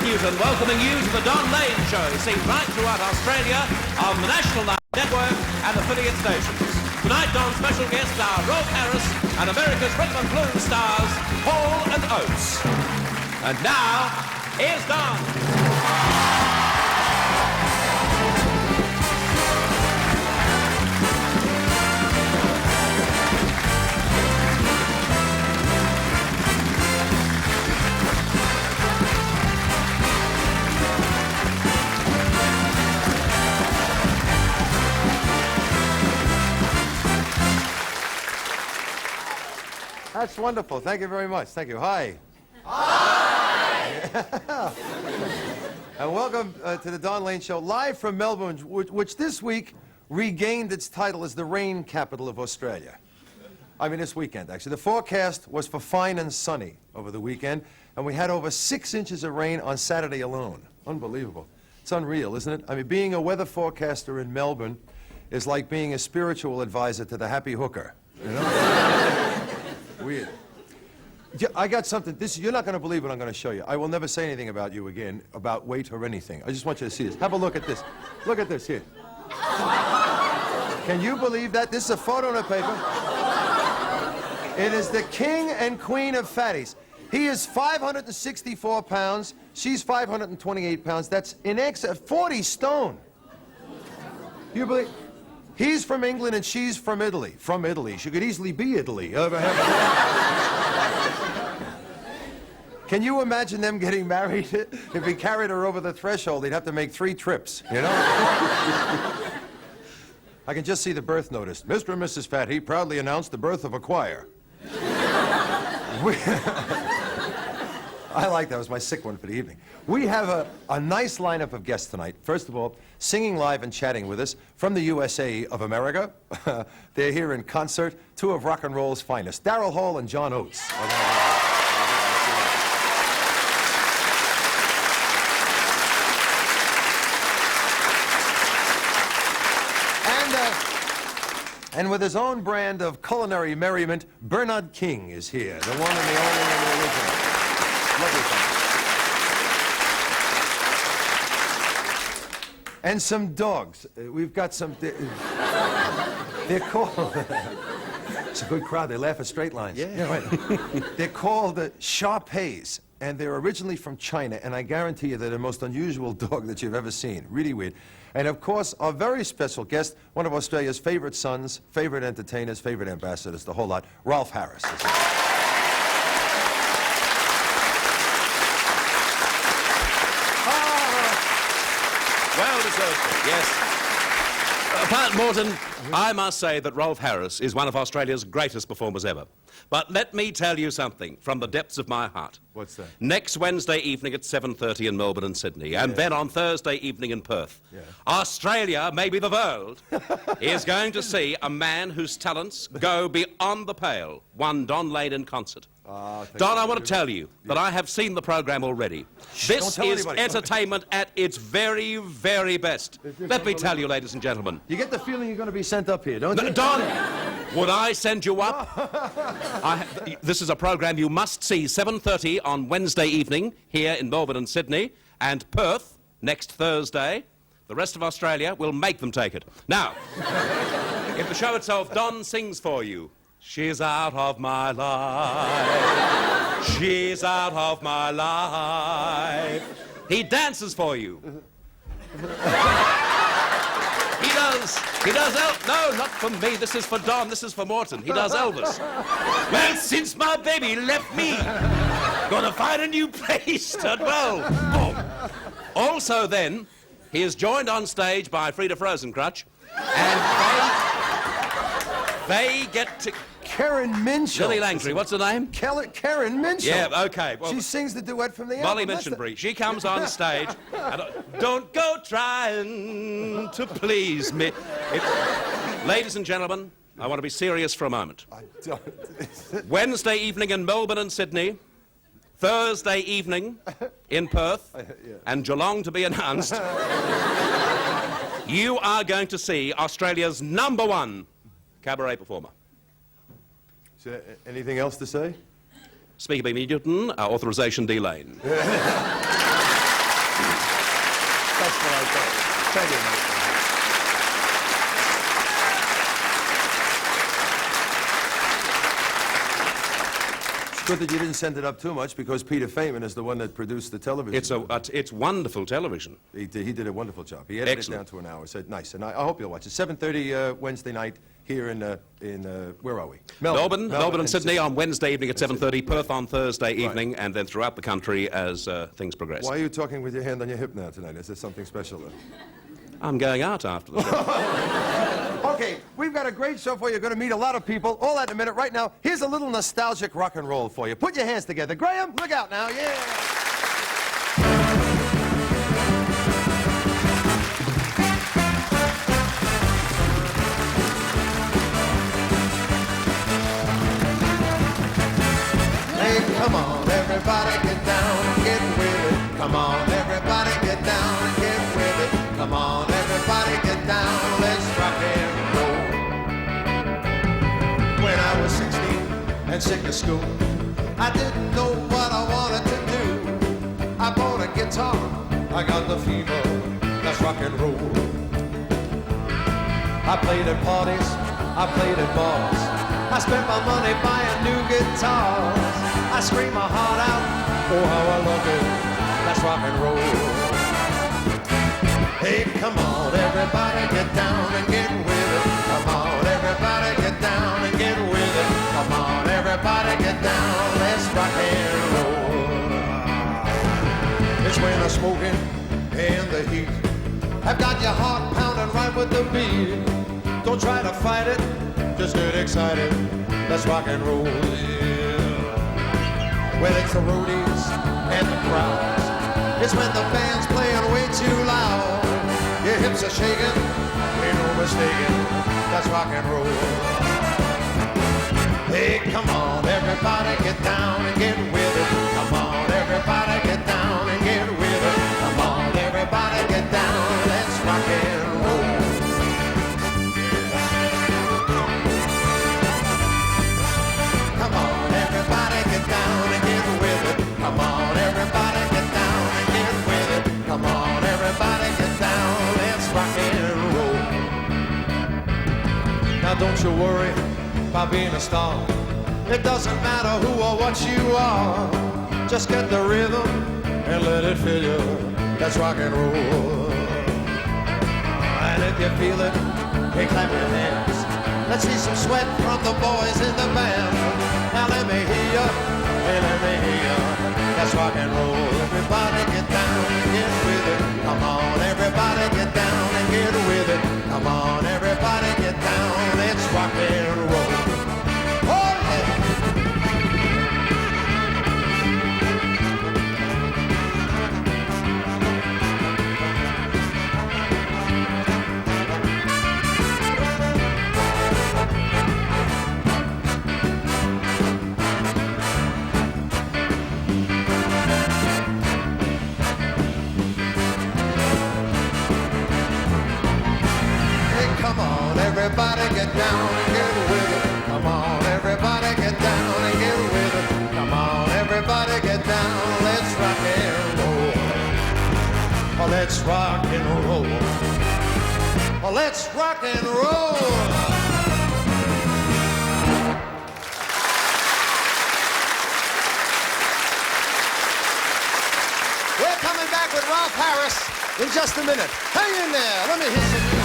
Newton welcoming you to the Don Lane Show, seen right throughout Australia on the National Network and affiliate stations. Tonight, Don's special guests are Rolf Harris and America's rhythm and blues stars, Paul and Oates. And now, here's Don. That's wonderful. Thank you very much. Thank you. Hi. Hi! And welcome to the Don Lane Show, live from Melbourne, which this week regained its title as the rain capital of Australia. I mean, this weekend, actually. The forecast was for fine and sunny over the weekend, and we had over 6 inches of rain on Saturday alone. Unbelievable. It's unreal, isn't it? I mean, being a weather forecaster in Melbourne is like being a spiritual advisor to the happy hooker, you know? Weird. I got something. You're not going to believe what I'm going to show you. I will never say anything about you again, about weight or anything. I just want you to see this. Have a look at this. Look at this here. Can you believe that? This is a photo on a paper. It is the king and queen of fatties. He is 564 pounds. She's 528 pounds. That's in excess, 40 stone. You believe? He's from England and she's from Italy. From Italy. She could easily be Italy. Can you imagine them getting married? If he carried her over the threshold, he'd have to make 3 trips, you know? I can just see the birth notice. Mr. and Mrs. Fatty proudly announced the birth of a choir. I like that. It was my sick one for the evening. We have a nice lineup of guests tonight. First of all, singing live and chatting with us from the USA of America. They're here in concert, 2 of rock and roll's finest, Daryl Hall and John Oates. And with his own brand of culinary merriment, Bernard King is here, the one and the only and the original. Lovely thing. And some dogs. We've got some... They're called... It's a good crowd. They laugh at straight lines. Yeah right. They're called Shar-Peis, and they're originally from China, and I guarantee you they're the most unusual dog that you've ever seen. Really weird. And of course, our very special guest, one of Australia's favorite sons, favorite entertainers, favorite ambassadors, the whole lot, Rolf Harris. Well deserved, yes. Pat Morton, I must say that Rolf Harris is one of Australia's greatest performers ever. But let me tell you something from the depths of my heart. What's that? Next Wednesday evening at 7:30 in Melbourne and Sydney, and then on Thursday evening in Perth, Australia, maybe the world, is going to see a man whose talents go beyond the pale, one Don Lane in concert. Don, I want to tell you that I have seen the program already. This is entertainment at its very, very best. Let me tell you, ladies and gentlemen. You get the feeling you're going to be sent up here, don't you? Don, would I send you up? This is a program you must see, 7:30 on Wednesday evening here in Melbourne and Sydney, and Perth next Thursday. The rest of Australia will make them take it. Now, in the show itself, Don sings for you. She's out of my life. She's out of my life. He dances for you. He does no, not for me. This is for Don. This is for Morton. He does Elvis. Well, since my baby left me, gonna find a new place to dwell. Boom. Also then, he is joined on stage by Frida Frozencrutch, and they get to... Karen Minshall. Lily Langtry, what's her name? Karen Minshall. Yeah, okay. Well, she sings the duet from the Molly album. Minchinbury. She comes on stage. And, don't go trying to please me. Ladies and gentlemen, I want to be serious for a moment. I don't... Wednesday evening in Melbourne and Sydney. Thursday evening in Perth. And Geelong to be announced. You are going to see Australia's #1 cabaret performer. Anything else to say? Speaker B. Newton, authorization D. Lane. Thank you, Mike. Good that you didn't send it up too much, because Peter Feynman is the one that produced the television. It's wonderful television. He did a wonderful job. He edited Excellent. it down to an hour. Said nice, and I hope you'll watch it. 7:30 Wednesday night here in where are we? Melbourne and Sydney on Wednesday evening at 7:30. Perth on Thursday evening, and then throughout the country as things progress. Why are you talking with your hand on your hip now tonight? Is there something special there? I'm going out after the show. Okay, we've got a great show for you. You're going to meet a lot of people. All that in a minute. Right now, here's a little nostalgic rock and roll for you. Put your hands together. Graham, look out now. Yeah. Hey, come on, everybody get down and get with it. Come on, everybody get down and get with it. Come on, everybody get down, let's rock and roll. When I was 16 and sick of school, I didn't know what I wanted to do. I bought a guitar, I got the fever, let's rock and roll. I played at parties, I played at bars. I spent my money buying new guitars. I screamed my heart out, oh how I love it, let's rock and roll. Hey, come on, everybody get down and get with it. Come on, everybody get down and get with it. Come on, everybody get down, let's rock and roll. It's when the smoking and the heat have got your heart pounding right with the beat. Don't try to fight it, just get excited. Let's rock and roll, yeah. Well, it's the roadies and the crowds. It's when the band's playing way too loud. Your hips are shaking, ain't no mistaking, that's rock and roll. Hey, come on, everybody get down and get with it. Come on, everybody get down and get with it. Come on, everybody get down, let's rock and roll. Come on, everybody get down and get with it. Come on, everybody get down and get with it. Come on, everybody get down, let's rock and roll. Now don't you worry about being a star. It doesn't matter who or what you are. Just get the rhythm and let it fill you. Let's rock and roll. And if you feel it, hey, clap your hands. Let's see some sweat from the boys in the band. Now let me hear you, hey, let me hear you. Let's rock and roll. Everybody get down and get with it. Come on, everybody get down and get with it. Come on, everybody get down. Let's rock and roll. Oh, yeah. Come on, everybody get down and get with it. Come on, everybody get down and get with it. Come on, everybody get down. Let's rock and roll. Oh, let's rock and roll. Oh, let's rock and roll. We're coming back with Ralph Harris in just a minute. Hang in there. Let me hear some music.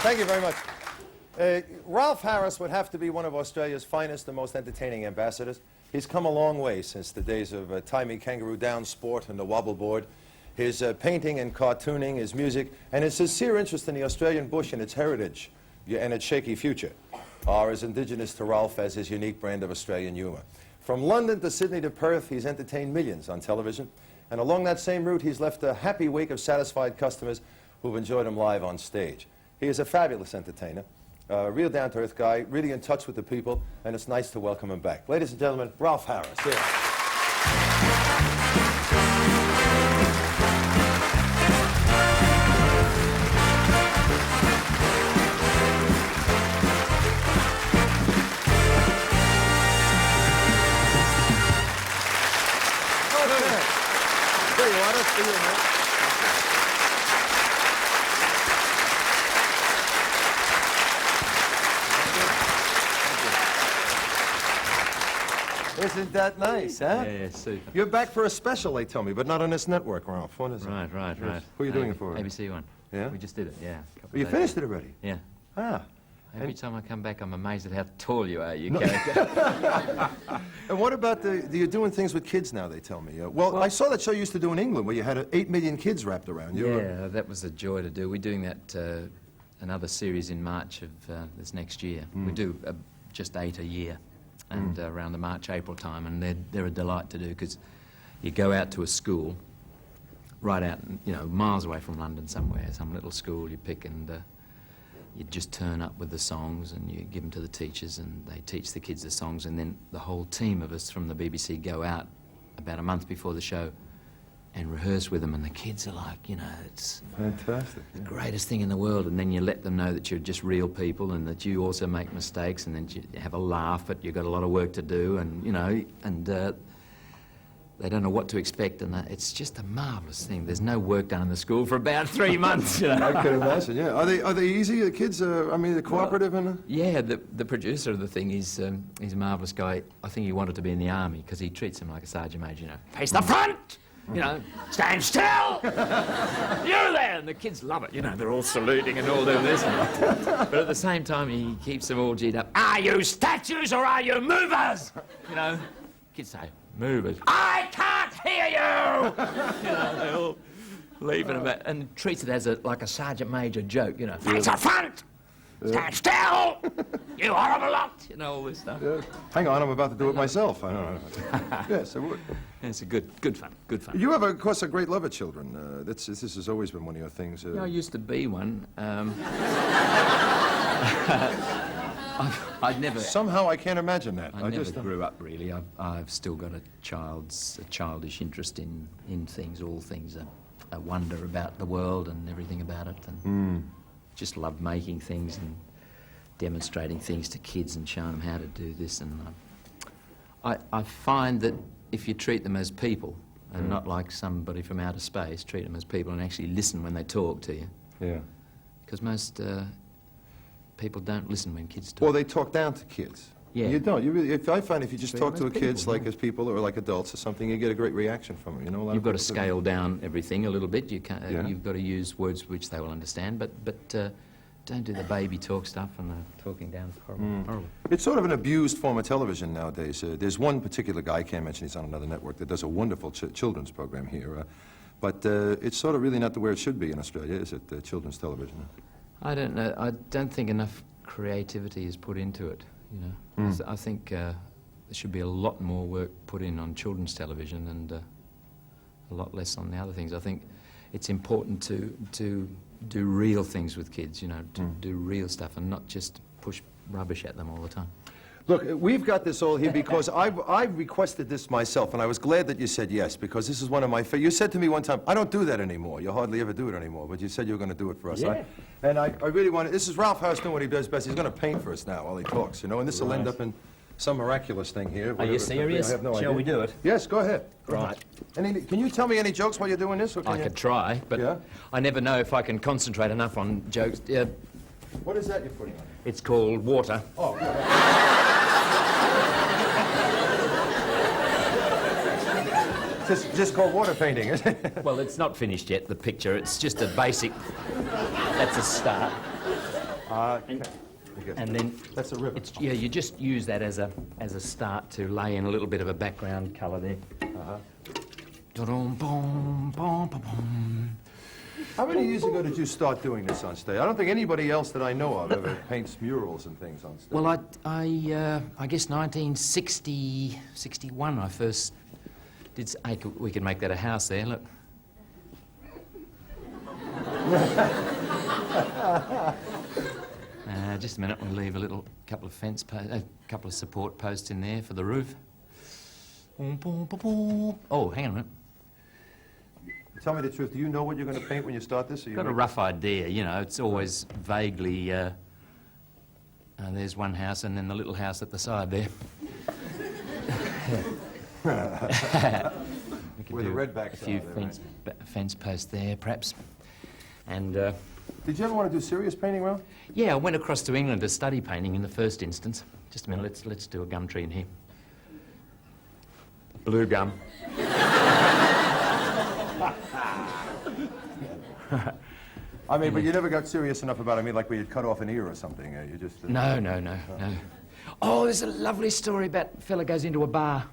Thank you very much. Ralph Harris would have to be one of Australia's finest and most entertaining ambassadors. He's come a long way since the days of Timey Kangaroo Down Sport and the Wobble Board. His painting and cartooning, his music, and his sincere interest in the Australian bush and its heritage and its shaky future are as indigenous to Ralph as his unique brand of Australian humor. From London to Sydney to Perth, he's entertained millions on television. And along that same route, he's left a happy wake of satisfied customers who've enjoyed him live on stage. He is a fabulous entertainer, a real down-to-earth guy, really in touch with the people, and it's nice to welcome him back. Ladies and gentlemen, Ralph Harris. Here. There you are. See you, man. Isn't that nice, huh? Yeah, super. You're back for a special, they tell me, but not on this network, Ralph. What is it? Right. Who are you doing it for? ABC One. Yeah? We just did it, yeah. Well, you finished it already? Yeah. Ah. Every time I come back, I'm amazed at how tall you are, you character. And what about you're doing things with kids now, they tell me. Well, I saw that show you used to do in England where you had 8 million kids wrapped around you. Yeah, that was a joy to do. We're doing that, another series in March of this next year. We do just 8 a year, and around the March, April time, and they're a delight to do because you go out to a school, right out, miles away from London somewhere, some little school you pick, and you just turn up with the songs and you give them to the teachers and they teach the kids the songs, and then the whole team of us from the BBC go out about a month before the show and rehearse with them, and the kids are like, it's Fantastic. the greatest thing in the world, and then you let them know that you're just real people and that you also make mistakes, and then you have a laugh, but you've got a lot of work to do, and they don't know what to expect, and it's just a marvellous thing. There's no work done in the school for about 3 months, I can imagine, yeah. Are they easy, the kids? They're cooperative? Yeah, the producer of the thing, he's a marvellous guy. I think he wanted to be in the army because he treats them like a sergeant major, Face the front! Stand still! You there! And the kids love it, they're all saluting and all doing this. But at the same time, he keeps them all G'd up. Are you statues or are you movers? Kids say, movers. I can't hear you! They all leaving about and treats it as like a sergeant major joke, Face the front! Stand still! You horrible lot! All this stuff. Yeah. Hang on, I'm about to do it myself. I don't know. Yes, I would. It's a good fun. You have, of course, a great love of children. This has always been one of your things. I used to be one. I'd never... Somehow I can't imagine that. I never grew up, really. I've still got a childish interest in things, all things, a wonder about the world and everything about it. And just love making things and demonstrating things to kids and showing them how to do this. And I find that if you treat them as people and not like somebody from outer space, treat them as people and actually listen when they talk to you. Yeah. Because most people don't listen when kids talk. Well, they talk down to kids. Yeah. You don't. I find if you just Treat talk them to as kids people, like as people or like adults or something, you get a great reaction from them. A lot You've of got to people scale down everything a little bit. You can't. Yeah. You've got to use words which they will understand, but don't do the baby talk stuff and the talking down. It's horrible. Horrible. It's sort of an abused form of television nowadays. There's one particular guy, I can't mention, he's on another network, that does a wonderful children's program here. But it's sort of really not the way it should be in Australia, is it, children's television? I don't know. I don't think enough creativity is put into it. I think there should be a lot more work put in on children's television and a lot less on the other things. I think it's important to do real things with kids, to do real stuff and not just push rubbish at them all the time. Look, we've got this all here because I requested this myself, and I was glad that you said yes, because this is one of my favorites. You said to me one time, I don't do that anymore. You hardly ever do it anymore, but you said you were going to do it for us. Yeah. And I really wanted, this is Ralph Harris doing what he does best. He's going to paint for us now while he talks, and this will end up in some miraculous thing here. Are you serious? I have no idea. Shall we do it? Yes, go ahead. Right. Can you tell me any jokes while you're doing this? Or can I you... could try, but Yeah? I never know if I can concentrate enough on jokes. What is that you're putting on? It's called water. Oh, just called water painting, isn't it? Well, it's not finished yet, the picture. It's just a basic... That's a start. And then... That's a river. You just use that as a start to lay in a little bit of a background colour there. Da-dum, bum, bum, bum, bum. How many years ago did you start doing this on stage? I don't think anybody else that I know of ever paints murals and things on stage. Well, I guess 1960, 61 I first did... We could make that a house there, look. Just a minute, we'll leave a couple of support posts in there for the roof. Oh, hang on a minute. Tell me the truth, do you know what you're going to paint when you start this? Or Got a rough idea, you know, it's always vaguely, there's one house and then the little house at the side there. We could Where the do redbacks a few are there, fence posts there, perhaps. And, Did you ever want to do serious painting, Ralph? yeah, I went across to England to study painting in the first instance. Just a minute, let's do a gum tree in here. Blue gum. I mean, but you never got serious enough about it. I mean, like we had cut off an ear or something. You just... No. Oh, there's a lovely story about a fella goes into a bar.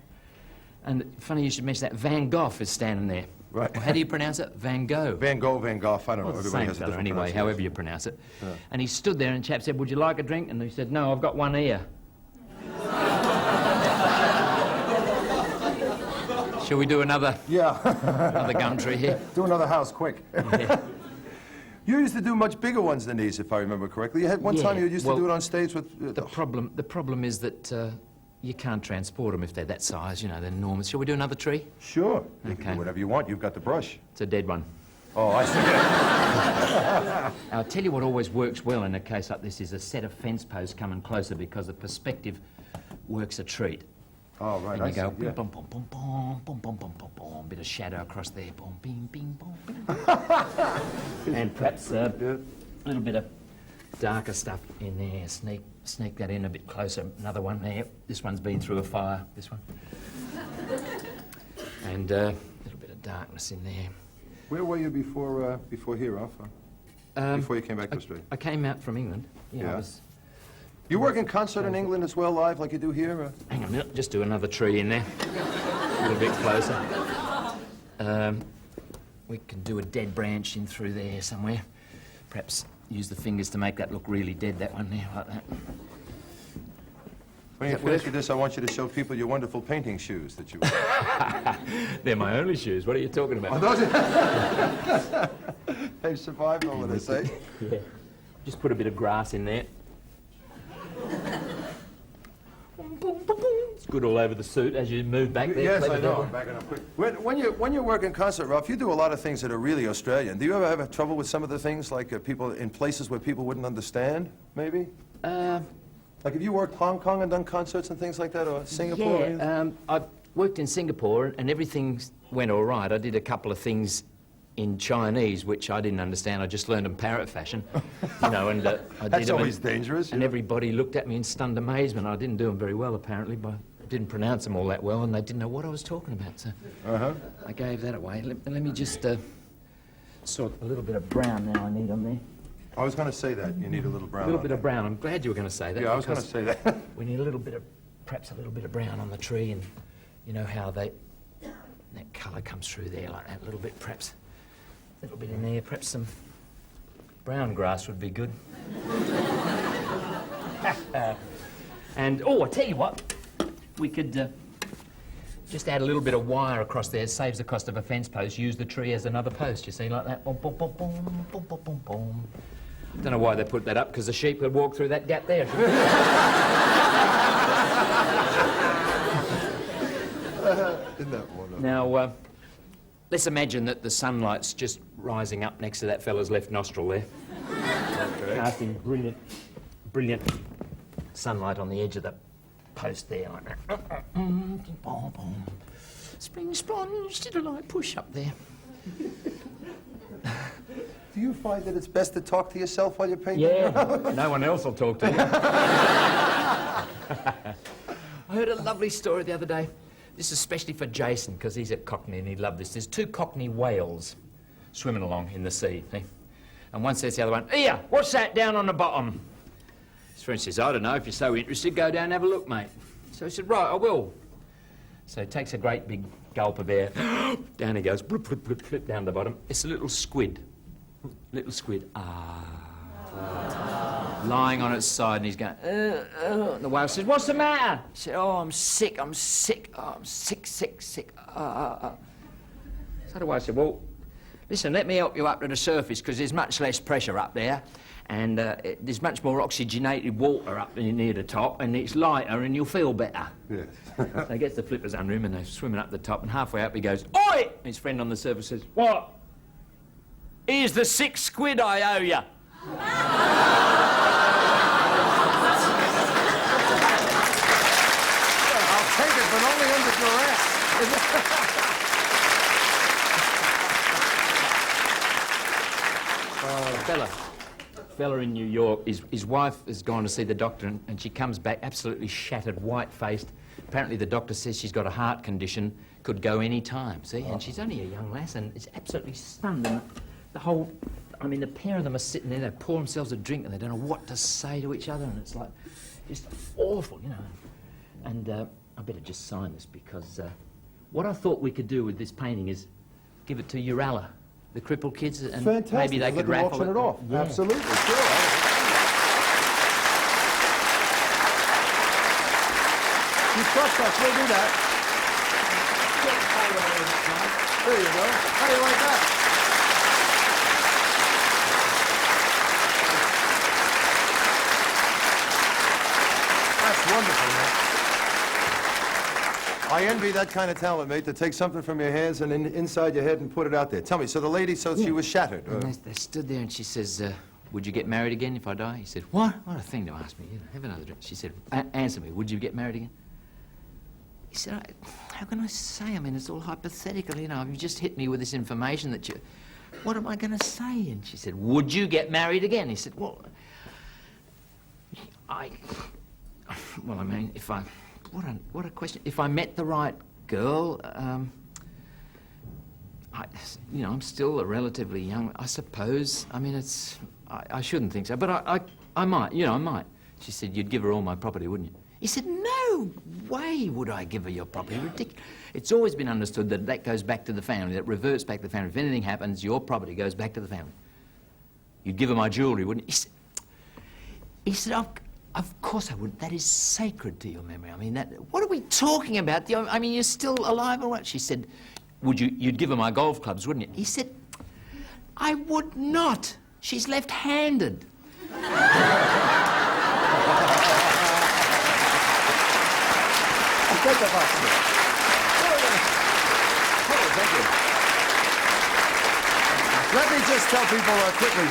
And funny you should mention that. Van Gogh is standing there. Right. Well, how do you pronounce it? Van Gogh. Van Gogh, I don't know. Well, the Everybody same has a fella different anyway, pronunciation. however you pronounce it. Yeah. And he stood there and the chap said, would you like a drink? And he said, no, I've got one ear. Shall we do another gum tree here? Do another house, quick. Yeah. You used to do much bigger ones than these, if I remember correctly. You had one time you used to do it on stage with... The problem is that you can't transport them if they're that size, you know, they're enormous. Shall we do another tree? Sure. You Okay. can do whatever you want. You've got the brush. It's a dead one. Oh, I see. I'll tell you what always works well in a case like this is a set of fence posts coming closer because the perspective works a treat. Oh, right, And I you see. go, Yeah. boom, boom, boom, boom, boom, boom, boom, boom, boom, bit of shadow across there, boom, bing, bing, boom, bing. And perhaps a little bit of darker stuff in there. Sneak that in a bit closer. Another one there. This one's been through a fire, this one. And a little bit of darkness in there. Where were you before here, Ralph? Before you came back to Australia? I came out from England. Yeah. You work in concert in England as well, live, like you do here? Hang on a minute, just do another tree in there. A little bit closer. We can do a dead branch in through there somewhere. Perhaps use the fingers to make that look really dead, that one there, like that. When you finish with this, I want you to show people your wonderful painting shoes that you wear. They're my only shoes. What are you talking about? They've survived all, what they say. Yeah. Just put a bit of grass in there. It's good all over the suit as you move back there. Yes, Clever I know. devil. I'm backing up quick. When you work in concert, Ralph, you do a lot of things that are really Australian. Do you ever have trouble with some of the things, like people in places where people wouldn't understand, maybe? Like have you worked Hong Kong and done concerts and things like that, or Singapore? or anything? I worked in Singapore and everything went all right. I did a couple of things in Chinese, which I didn't understand. I just learned in parrot fashion, you know, and I did That's them always and, dangerous. And everybody looked at me in stunned amazement. I didn't do them very well, apparently, but I didn't pronounce them all that well, and they didn't know what I was talking about, so I gave that away. Let me just sort a little bit of brown now I need on there. I was going to say that. You need a little brown. A little on bit there. of brown. I'm glad you were going to say that. Yeah, I was going to because say that. we need a little bit of, perhaps a little bit of brown on the tree, and you know how that colour comes through there like that, a little bit, perhaps. A little bit in there, perhaps some brown grass would be good. And, oh, I tell you what, we could just add a little bit of wire across there, saves the cost of a fence post, use the tree as another post, you see, like that. Boom, boom, boom, boom, boom, boom, boom, boom. Don't know why they put that up, because the sheep would walk through that gap there. Isn't that wonderful? Now, let's imagine that the sunlight's just rising up next to that fella's left nostril there. Okay. Casting brilliant sunlight on the edge of the post there, like that. Spring sponge did a light push up there. Do you find that it's best to talk to yourself while you're painting? Yeah, no one else will talk to you. I heard a lovely story the other day. This is especially for Jason, because he's a Cockney and he'd love this. There's two Cockney whales swimming along in the sea, see? And one says to the other one, "Here, what's that down on the bottom?" His friend says, "I don't know, if you're so interested, go down and have a look, mate." So he said, "Right, I will." So he takes a great big gulp of air. Down he goes, blip, blip, blip, blip, down the bottom. It's a little squid. Little squid. Lying on its side, and he's going, And the whale says, "What's the matter?" He said, "Oh, I'm sick, I'm sick. Oh, I'm sick, sick, sick. So the whale said, "Well, listen, let me help you up to the surface, because there's much less pressure up there. And there's much more oxygenated water up near the top, and it's lighter, and you'll feel better. Yes. So he gets the flippers under him, and they're swimming up the top, and halfway up he goes, "Oi!" His friend on the surface says, "What?" "Here's the 6 quid I owe you." I'll take it, but only under duress. Fella in New York, his wife has gone to see the doctor, and she comes back absolutely shattered, white-faced. Apparently the doctor says she's got a heart condition, could go any time, see? And she's only a young lass, and it's absolutely stunned. And the whole, I mean, the pair of them are sitting there, they pour themselves a drink, and they don't know what to say to each other, and it's like, just awful, you know. And I better just sign this, because what I thought we could do with this painting is give it to Uralla, the crippled kids, and Fantastic. maybe they could raffle auction it off. Yeah. Absolutely, sure. You trust us, we'll do that. There you go. How do you like that? That's wonderful, man. I envy that kind of talent, mate, to take something from your hands and inside your head and put it out there. Tell me, so the lady, she was shattered. And they stood there, and she says, "Would you get married again if I die?" He said, "What? What a thing to ask me. You know, have another drink." She said, "Answer me, would you get married again?" He said, "How can I say? I mean, it's all hypothetical, you know. You just hit me with this information that you... What am I going to say?" And she said, "Would you get married again?" He said, "Well, I mean, if I... What a question. If I met the right girl, you know, I'm still a relatively young... I suppose. I mean, it's... I shouldn't think so, but I might, you know, I might." She said, "You'd give her all my property, wouldn't you?" He said, "No way would I give her your property. Ridiculous." It's always been understood that that goes back to the family, that reverts back to the family. If anything happens, your property goes back to the family. "You'd give her my jewellery, wouldn't you?" He said, Of course I wouldn't. That is sacred to your memory. I mean, what are we talking about? I mean, you're still alive or what?" She said, "You'd give her my golf clubs, wouldn't you?" He said, "I would not. She's left-handed." Take the box. Thank you. Let me just tell people quickly,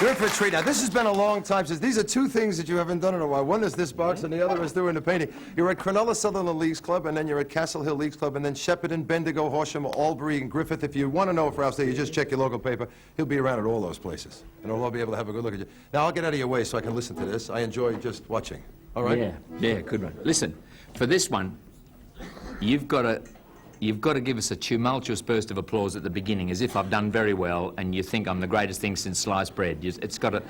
you're in for a treat. Now, this has been a long time since... These are two things that you haven't done in a while. One is this box, and the other is doing the painting. You're at Cronulla Sutherland Leagues Club, and then you're at Castle Hill Leagues Club, and then Shepparton, Bendigo, Horsham, Albury, and Griffith. If you want to know for Ralph's there, you just check your local paper. He'll be around at all those places, and he'll all be able to have a good look at you. Now, I'll get out of your way so I can listen to this. I enjoy just watching. All right? Yeah, good one. Listen, for this one, you've got to give us a tumultuous burst of applause at the beginning, as if I've done very well and you think I'm the greatest thing since sliced bread. It's got to...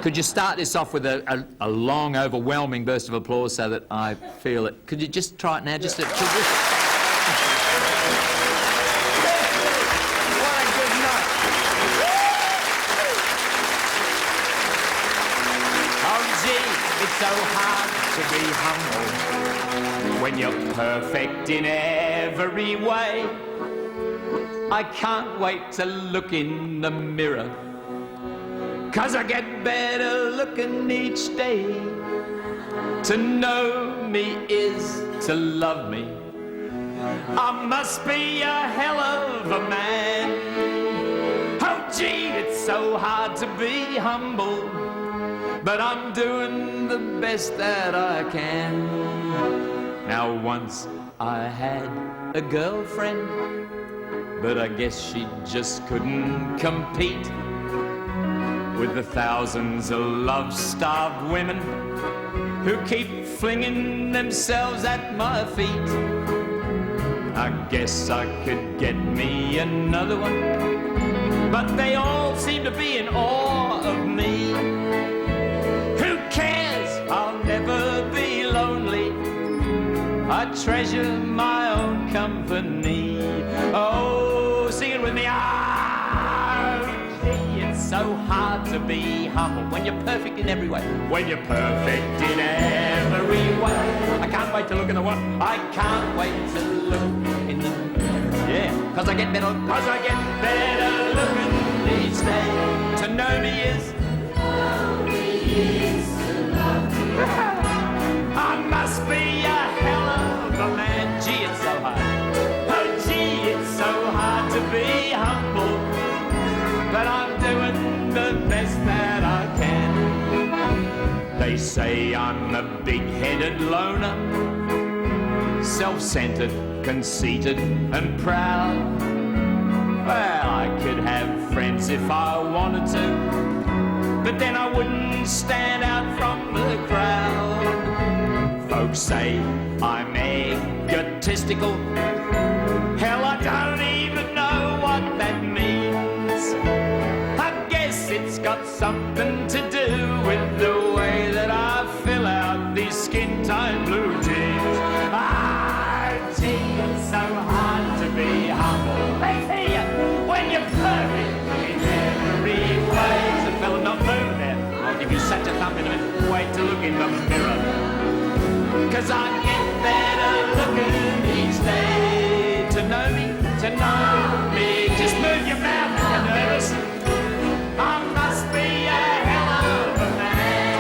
Could you start this off with a long, overwhelming burst of applause so that I feel it? Could you just try it now? Just to... It's so hard to be humble when you're perfect in every way. I can't wait to look in the mirror, 'cause I get better looking each day. To know me is to love me. I must be a hell of a man. Oh gee, it's so hard to be humble, but I'm doing the best that I can. Now once I had a girlfriend, but I guess she just couldn't compete with the thousands of love-starved women who keep flinging themselves at my feet. I guess I could get me another one, but they all seem to be in awe of me. Who cares? I'll never be lonely. I treasure my own company. Oh, sing it with me. Ah, gee, it's so hard to be humble when you're perfect in every way. When you're perfect in every way. I can't wait to look in the what? I can't wait to look in the mirror. Yeah, 'cause I get better looking each day. To know me is I must be a hell of a man. Gee, it's so hard. Oh, gee, it's so hard to be humble. But I'm doing the best that I can. They say I'm a big-headed loner, self-centered, conceited and proud. Well, I could have friends if I wanted to, but then I wouldn't stand out from the crowd. Folks say I'm egotistical. Hell, I don't even know what that means. I guess it's got something to do with the way that I fill out these skin-tone blue jeans. Ah, gee, it's so hard to be humble. They see you when you're perfect in every way. The fella not moving there. I'll give you such a thump in a minute. Wait to look in the mirror. 'Cause I get better looking each day. To know me, to know me. Just move your mouth if you're nervous. I must be a hell of a man.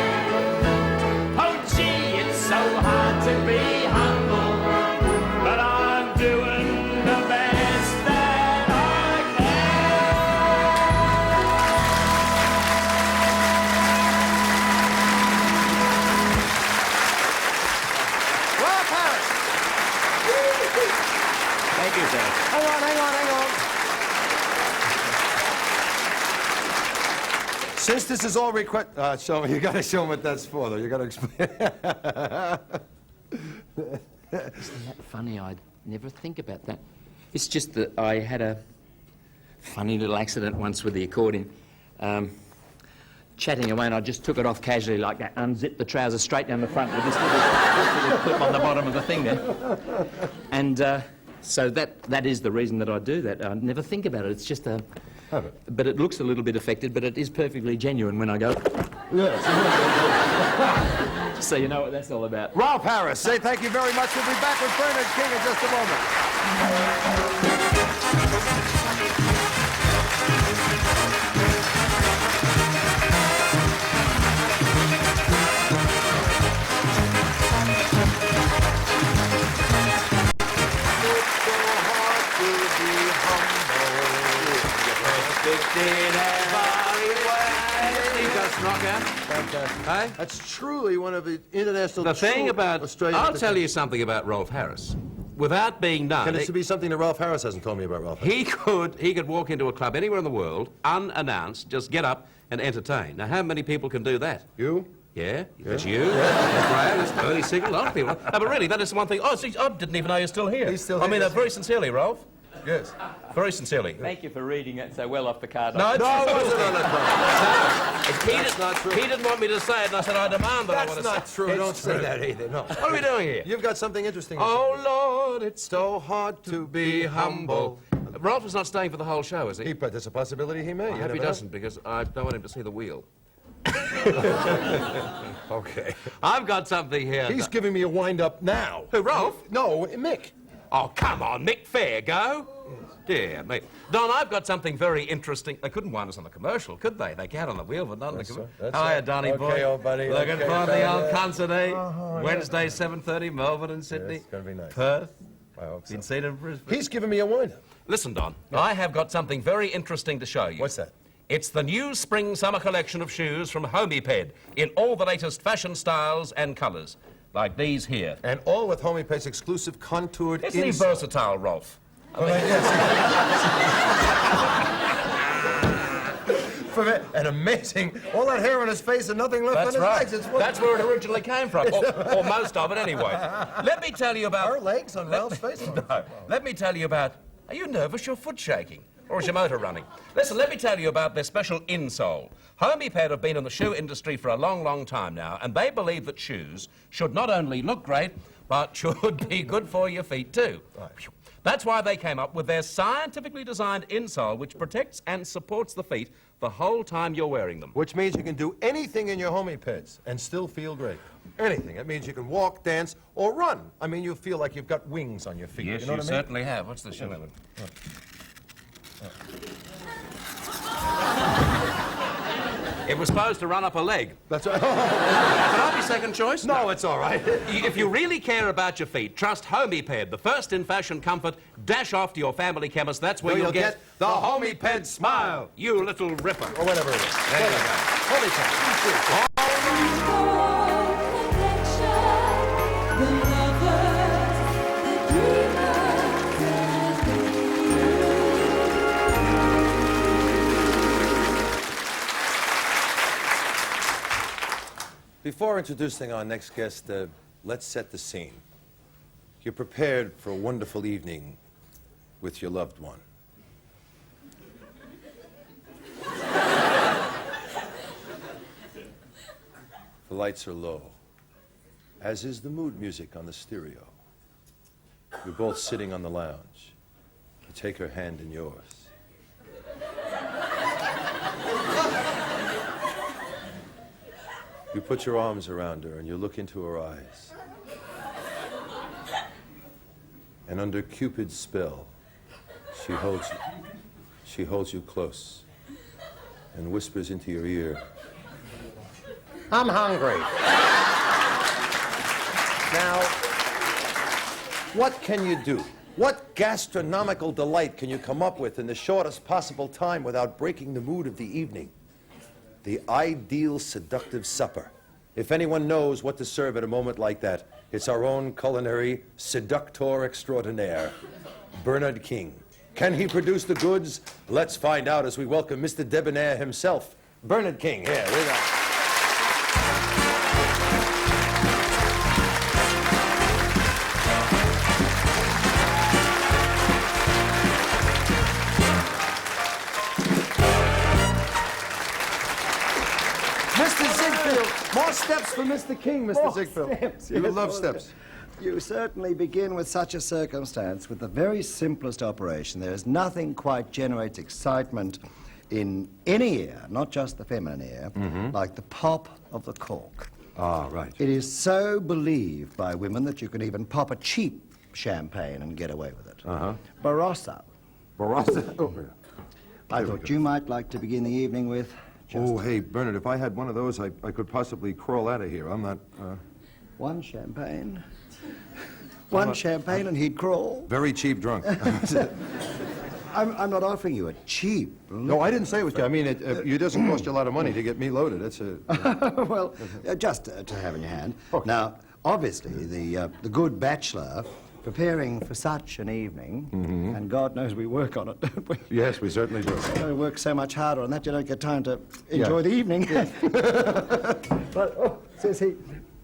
Oh, gee, it's so hard to be humble. But I'm doing the best that I can. Ralph Harris. Thank you, sir. Hang on. Since this is all show me. You got to show them what that's for, though. You got to explain. Isn't that funny? I never think about that. It's just that I had a funny little accident once with the accordion. Chatting away, and I just took it off casually like that, unzipped the trousers straight down the front with this little clip on the bottom of the thing there. And so that is the reason that I do that. I never think about it. It's just a... But it looks a little bit affected, but it is perfectly genuine when I go... Yes. So you know what that's all about. Ralph Harris, say thank you very much. We'll be back with Bernard King in just a moment. Hey? That's truly one of the international... The thing about... Australian... I'll tell you something about Rolf Harris. Without being known... Can this be something that Ralph Harris hasn't told me about Ralph Harris? He could walk into a club anywhere in the world, unannounced, just get up and entertain. Now, how many people can do that? You? Yeah, that's you. That's Graham, that's Bernie Siegel, a lot of people. No, but really, that is the one thing... Oh, see, I didn't even know you're still here. He's still I here. mean, very sincerely, Rolf. Yes. Very sincerely. Thank you for reading it so well off the card. No, it wasn't on the That's not true. He didn't want me to say it, and I said, I demand that I want That's to say not true. It's Don't say true. that either. No. What are we doing here? You've got something interesting. Oh, Lord, it's so hard to be humble. Rolf was not staying for the whole show, is he? But there's a possibility he may. I hope he doesn't, because I don't want him to see the wheel. Okay. I've got something here. He's giving me a wind-up now. Who, Rolf? No, Mick. Oh, come on, Mick, fair go. Dear me. Don, I've got something very interesting. They couldn't wind us on the commercial, could they? They can on the wheel, but not on the commercial. Hiya, Donny boy. Okay, old buddy. Looking Okay, for the buddy. old concert, eh? Oh, Wednesday, 7:30, Melbourne and Sydney. it's gonna be nice. Perth. I hope so. Been seen in Brisbane. He's giving me a wind-up. Listen, Don, I have got something very interesting to show you. What's that? It's the new spring-summer collection of shoes from Homiped in all the latest fashion styles and colours, like these here. And all with Homiped's exclusive contoured Isn't he insole. versatile, Rolf? An amazing... All that hair on his face and nothing left on his legs. It's That's where it originally came from, or most of it anyway. Let me tell you about... Our legs on Ralph's face? No. Let me tell you about... Are you nervous? Your foot shaking? Or is your motor running? Listen, let me tell you about their special insole. Homiped have been in the shoe industry for a long, long time now, and they believe that shoes should not only look great, but should be good for your feet too. Right. That's why they came up with their scientifically designed insole, which protects and supports the feet the whole time you're wearing them. Which means you can do anything in your Homipeds and still feel great. Anything. It means you can walk, dance, or run. I mean, you feel like you've got wings on your feet. Yes, you know what I mean? certainly have. What's the shoe? It was supposed to run up a leg. That's right. Can I be second choice? No, it's all right. If you really care about your feet, trust Homiped, the first in fashion comfort. Dash off to your family chemist. That's where you'll get the Homiped smile. You little ripper. Or whatever it is. There you go. Homiped. Before introducing our next guest, let's set the scene. You're prepared for a wonderful evening with your loved one. The lights are low, as is the mood music on the stereo. You're both sitting on the lounge. You take her hand in yours. You put your arms around her and you look into her eyes. And under Cupid's spell, she holds you. She holds you close and whispers into your ear, "I'm hungry." Now, what can you do? What gastronomical delight can you come up with in the shortest possible time without breaking the mood of the evening? The ideal seductive supper. If anyone knows what to serve at a moment like that, it's our own culinary seductor extraordinaire, Bernard King. Can he produce the goods? Let's find out as we welcome Mr. Debonair himself, Bernard King. Here, with us. Mr. Ziegfeld, more steps for Mr. King, Mr. Ziegfeld. Steps, You yes, love more steps. You certainly begin with such a circumstance with the very simplest operation. There is nothing quite generates excitement in any ear, not just the feminine ear, like the pop of the cork. Ah, right. It is so believed by women that you can even pop a cheap champagne and get away with it. Barossa. Barossa. I thought you might like to begin the evening with just Oh, hey, Bernard, if I had one of those, I could possibly crawl out of here. I'm not, one champagne. One champagne and he'd crawl. very cheap drunk. I'm not offering you a cheap. No, I didn't say it was cheap. I mean, it doesn't cost you a lot of money to get me loaded. That's a... Well, just to have in your hand. Now, obviously, the good bachelor preparing for such an evening, and God knows we work on it, don't we? Yes, we certainly do. We work so much harder on that you don't get time to enjoy the evening. But, oh, says he,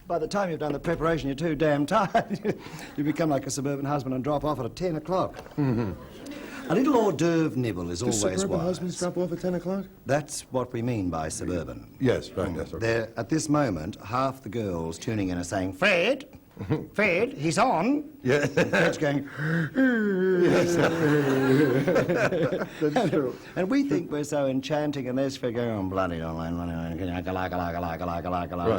by the time you've done the preparation, you're too damn tired. You become like a suburban husband and drop off at 10 o'clock. A little hors d'oeuvre nibble is always Suburban wise. husbands drop off at 10 o'clock? That's what we mean by suburban. Yes, right, yes. Okay. There, at this moment, half the girls tuning in are saying, "Fred, Fred, he's on." Yeah. Fred's going, That's true. and we think we're so enchanting, and there's Fred going, "Oh, bloody hell, Right.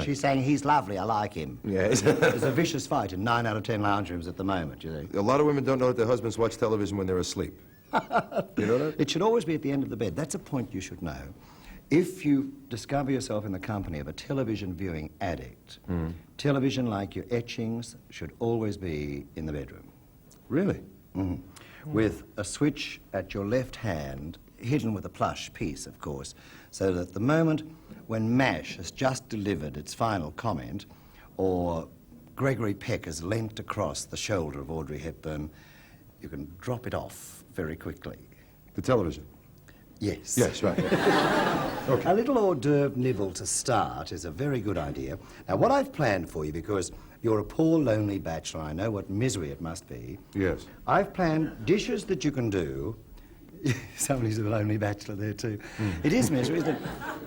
She's saying, "He's lovely, I like him." Yes. There's a vicious fight in 9 out of 10 lounge rooms at the moment, you see. A lot of women don't know that their husbands watch television when they're asleep. You know that? It should always be at the end of the bed. That's a point you should know. If you discover yourself in the company of a television viewing addict, television, like your etchings, should always be in the bedroom. Really? With a switch at your left hand, hidden with a plush piece, of course, so that the moment when MASH has just delivered its final comment, or Gregory Peck has leant across the shoulder of Audrey Hepburn, you can drop it off very quickly. The television? Yes. Yes, right. A little hors d'oeuvre nibble to start is a very good idea. Now, what I've planned for you, because you're a poor, lonely bachelor, I know what misery it must be. Yes. I've planned dishes that you can do. Somebody's a lonely bachelor there, too. It is misery, isn't it?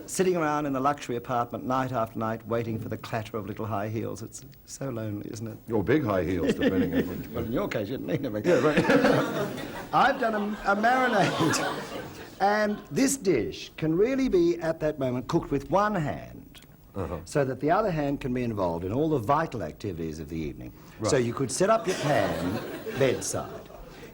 Sitting around in the luxury apartment night after night, waiting for the clatter of little high heels. It's so lonely, isn't it? Or big high heels, depending on... Well, in your case, you didn't need them. Yeah, right. I've done a marinade. And this dish can really be, at that moment, cooked with one hand, so that the other hand can be involved in all the vital activities of the evening. Right. So you could set up your pan bedside.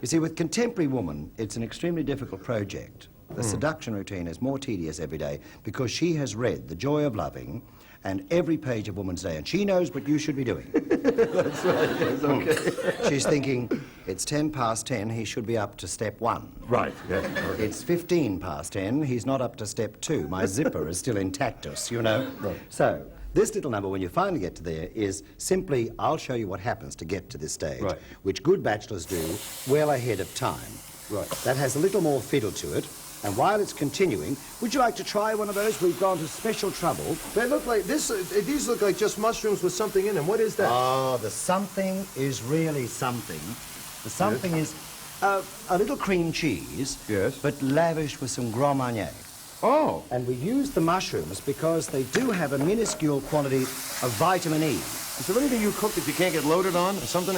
You see, with contemporary woman, it's an extremely difficult project. The seduction routine is more tedious every day because she has read The Joy of Loving and every page of Woman's Day, and she knows what you should be doing. That's right, yes, okay. She's thinking, it's 10 past 10, he should be up to step 1. Right, yeah. It's 15 past 10, he's not up to step 2. My zipper is still intactus, you know. Right. So, this little number, when you finally get to there, is simply, I'll show you what happens to get to this stage, Right. which good bachelors do well ahead of time. Right. That has a little more fiddle to it. And while it's continuing, would you like to try one of those? We've gone to special trouble. They look like this. These look like just mushrooms with something in them. What is that? Oh, the something is really something. The something is a little cream cheese, Yes. but lavished with some Grand Marnier. Oh. And we use the mushrooms because they do have a minuscule quantity of vitamin E. Is there anything you cook that you can't get loaded on or something?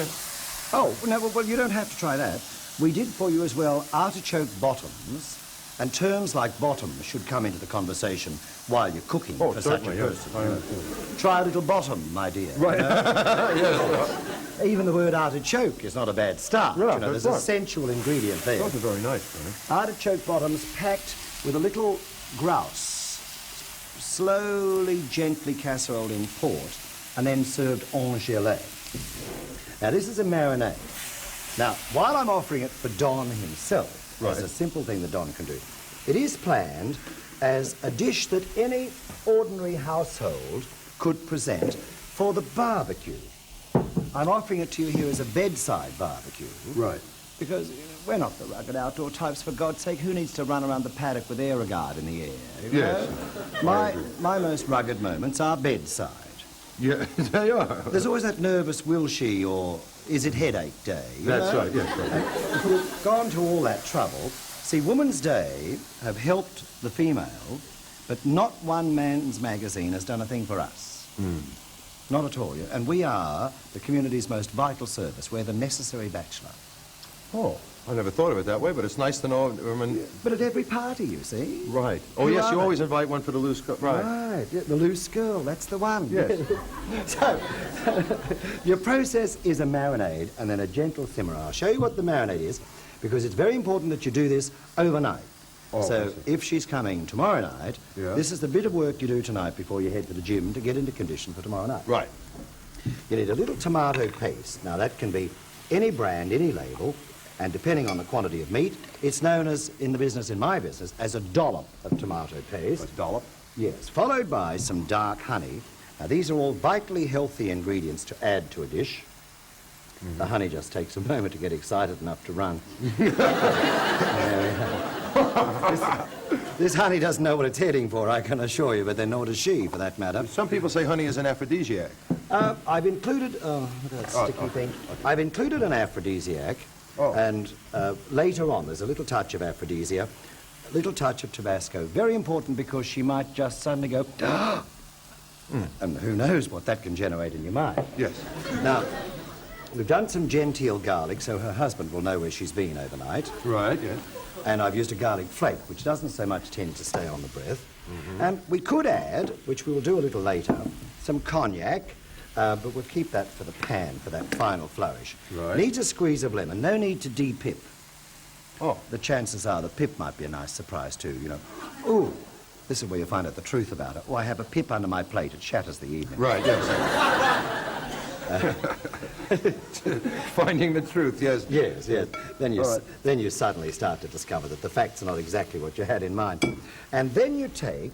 Oh, no, well, you don't have to try that. We did for you as well artichoke bottoms, and terms like bottoms should come into the conversation while you're cooking for such a certainly, person. yes. Try a little bottom, my dear. Right. Even the word artichoke is not a bad start. Yeah, you know, that's there's a right. sensual ingredient there. Those are very nice, Tony. Artichoke bottoms packed with a little grouse, slowly, gently casseroled in port, and then served en gelée. Now, this is a marinade. Now, while I'm offering it for Don himself, as Right. a simple thing that Don can do, it is planned as a dish that any ordinary household could present for the barbecue. I'm offering it to you here as a bedside barbecue. Right. Because we're not the rugged outdoor types, for God's sake. Who needs to run around the paddock with air guard in the air? you Yes. know? My most rugged moments are bedside. Yeah, they are. There's always that nervous will she or is it headache day? you That's know? right, yes. Right. And if you've gone to all that trouble, see, Woman's Day have helped the female, but not one man's magazine has done a thing for us. Not at all. And we are the community's most vital service. We're the necessary bachelor. Oh, I never thought of it that way, but it's nice to know. But at every party, you see. Right. Oh, Who yes, are you they? always invite one for the loose cup. Right. Right, yeah, the loose girl, that's the one. Yes. So, your process is a marinade and then a gentle simmer. I'll show you what the marinade is, because it's very important that you do this overnight. Oh, I so, see. if she's coming tomorrow night, Yeah. this is the bit of work you do tonight before you head to the gym to get into condition for tomorrow night. Right. You need a little tomato paste. Now, that can be any brand, any label, and depending on the quantity of meat, it's known as, in the business, in my business, as a dollop of tomato paste. A dollop? Yes, followed by some dark honey. Now, these are all vitally healthy ingredients to add to a dish. The honey just takes a moment to get excited enough to run. This honey doesn't know what it's heading for, I can assure you, but then nor does she, for that matter. Some people say honey is an aphrodisiac. I've included... Oh, look at that sticky thing. I've included an aphrodisiac, and later on there's a little touch of aphrodisia, a little touch of Tabasco. Very important because she might just suddenly go... And who knows what that can generate in your mind. Yes. Now, we've done some genteel garlic so her husband will know where she's been overnight. Right, yes. And I've used a garlic flake, which doesn't so much tend to stay on the breath. And we could add, which we will do a little later, some cognac, but we'll keep that for the pan, for that final flourish. Right. Needs a squeeze of lemon, no need to de-pip. Oh. The chances are the pip might be a nice surprise too, you know. Ooh, this is where you find out the truth about it. Oh, I have a pip under my plate, it shatters the evening. Right, yes. Finding the truth, yes. Yes, yes. Then All right. then you suddenly start to discover that the facts are not exactly what you had in mind. And then you take,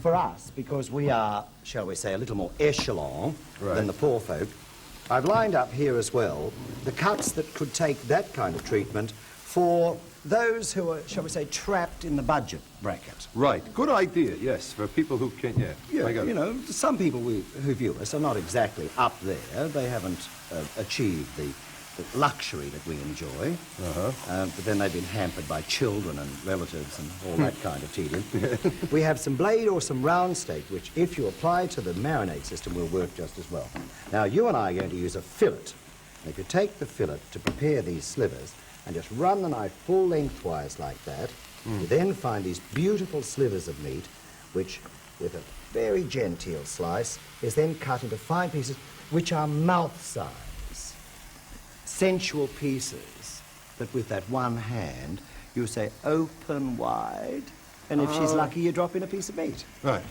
for us, because we are, shall we say, a little more echelon Right. than the poor folk, I've lined up here as well the cuts that could take that kind of treatment for those who are, shall we say, trapped in the budget bracket. Right. Good idea, yes, for people who can, yeah. I got it. You know, some people who view us are not exactly up there. They haven't achieved the luxury that we enjoy. But then they've been hampered by children and relatives and all that kind of tedium. We have some blade or some round steak, which, if you apply to the marinade system, will work just as well. Now, you and I are going to use a fillet. And if you take the fillet to prepare these slivers and just run the knife full lengthwise like that, you then find these beautiful slivers of meat, which, with a very genteel slice, is then cut into fine pieces, which are mouth-size, sensual pieces that with that one hand you say open wide, and if she's lucky, you drop in a piece of meat. Right.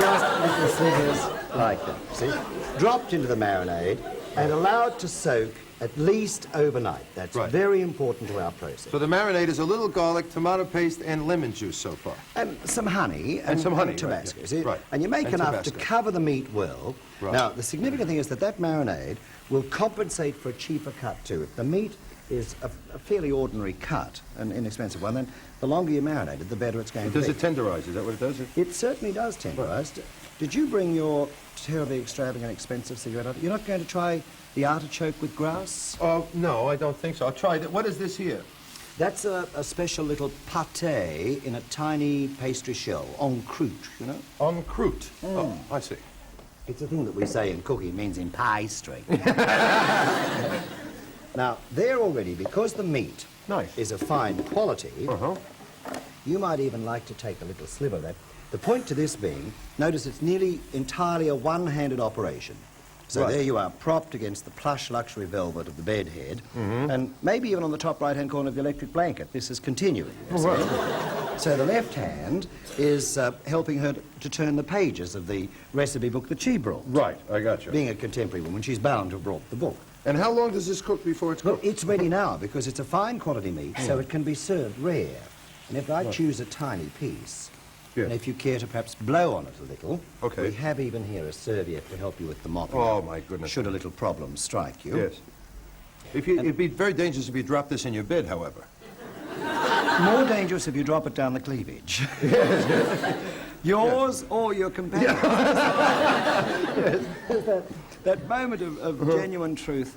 Just little slivers like that, see? Dropped into the marinade and allowed to soak at least overnight. That's Right. very important to our process. So the marinade is a little garlic, tomato paste, and lemon juice so far. And some honey and some honey, Tabasco, right, see? right. And you make And enough to Tabasco. cover the meat well. Right. Now, the significant thing is that that marinade will compensate for a cheaper cut too. If the meat is a fairly ordinary cut, an inexpensive one, then the longer you marinate it, the better it's going to Does be. it tenderize? Is that what it does? It certainly does tenderize. Did you bring your terribly extravagant, expensive cigarette? You're not going to try the artichoke with grouse? Oh, no, I don't think so. I'll try it. What is this here? That's a special little pâté in a tiny pastry shell, en croûte, you know? En croûte. Oh, I see. It's a thing that we say in cooking, it means in pastry. Now, there already, because the meat Nice. is of fine quality, Uh-huh. you might even like to take a little sliver of that. The point to this being, notice it's nearly entirely a one-handed operation. So Right. there you are, propped against the plush luxury velvet of the bed head, and maybe even on the top right-hand corner of the electric blanket. This is continuing. you see. So the left hand is helping her to turn the pages of the recipe book that she brought. Right, I got you. Being a contemporary woman, she's bound to have brought the book. And how long does this cook before it's Well, cooked? it's ready now because it's a fine quality meat, so it can be served rare. And if I choose a tiny piece, Yeah. and if you care to perhaps blow on it a little, Okay. we have even here a serviette to help you with the mopping. Oh, up, my goodness. Should a little problem strike you. Yes. It'd be very dangerous if you drop this in your bed, however. More dangerous if you drop it down the cleavage. Yours or your companion. That moment of genuine truth.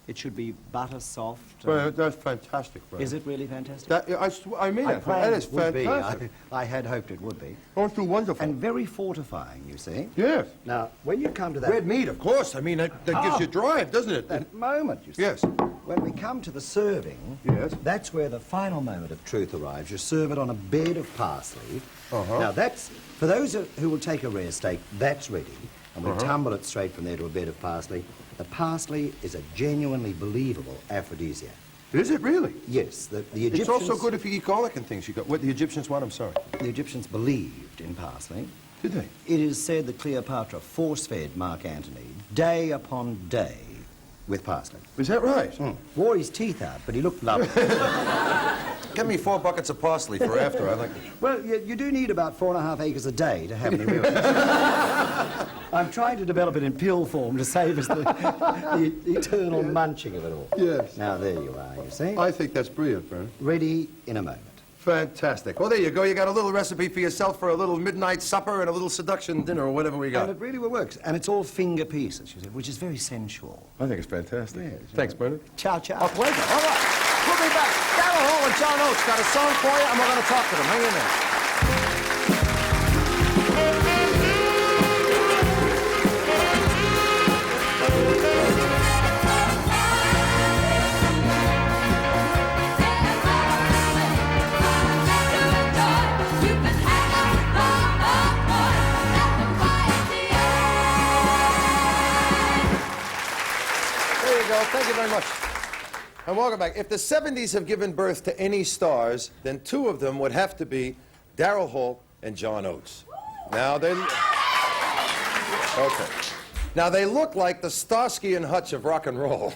It should be butter soft. Well, that's fantastic, Brian. Is it really fantastic? I mean it. That is it would be. fantastic. I had hoped it would be. Aren't you wonderful? And very fortifying, you see. Yes. Now, when you come to that... Red meat, of course. I mean, that gives you drive, doesn't it? That moment, you see. Yes. When we come to the serving, Yes. that's where the final moment of truth arrives. You serve it on a bed of parsley. Now, that's, for those who will take a rare steak, that's ready. And we tumble it straight from there to a bed of parsley. The parsley is a genuinely believable aphrodisiac. Is it really? Yes, the Egyptians... It's also good if you eat garlic and things. What the Egyptians want, I'm sorry. The Egyptians believed in parsley. Did they? It is said that Cleopatra force-fed Mark Antony day upon day with parsley. Is that right? Wore his teeth out, but he looked lovely. Get me 4 buckets of parsley for after. I like it. Well, you do need about 4.5 acres a day to have any real... I'm trying to develop it in pill form to save us the eternal munching of it all. Yes. Now, there you are, you see. I think that's brilliant, Brian. Ready in a moment. Fantastic. Well, there you go. You got a little recipe for yourself for a little midnight supper and a little seduction dinner or whatever we got. And it really works. And it's all finger pieces, you see, which is very sensual. I think it's fantastic. Yes, Thanks, Bernard. Ciao, ciao. Our pleasure. All right. We'll be back. Darryl Hall and John Oates got a song for you, and we're going to talk to them. Hang in there. There you go. Thank you very much. And welcome back. If the 70s have given birth to any stars, then 2 of them would have to be Darryl Hall and John Oates. Now they... Okay. Now they look like the Starsky and Hutch of rock and roll.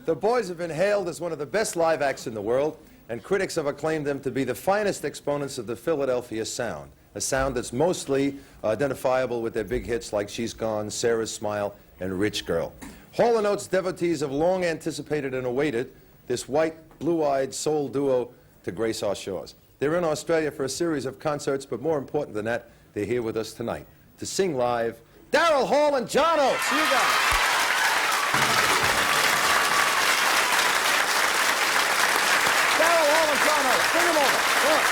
The boys have been hailed as one of the best live acts in the world, and critics have acclaimed them to be the finest exponents of the Philadelphia sound, a sound that's mostly identifiable with their big hits like She's Gone, Sarah's Smile, and Rich Girl. Hall & Oates devotees have long anticipated and awaited this white, blue-eyed soul duo to grace our shores. They're in Australia for a series of concerts, but more important than that, they're here with us tonight to sing live Darryl Hall and John Oates. You guys. Darryl Hall and John Oates. Bring them over. Come on.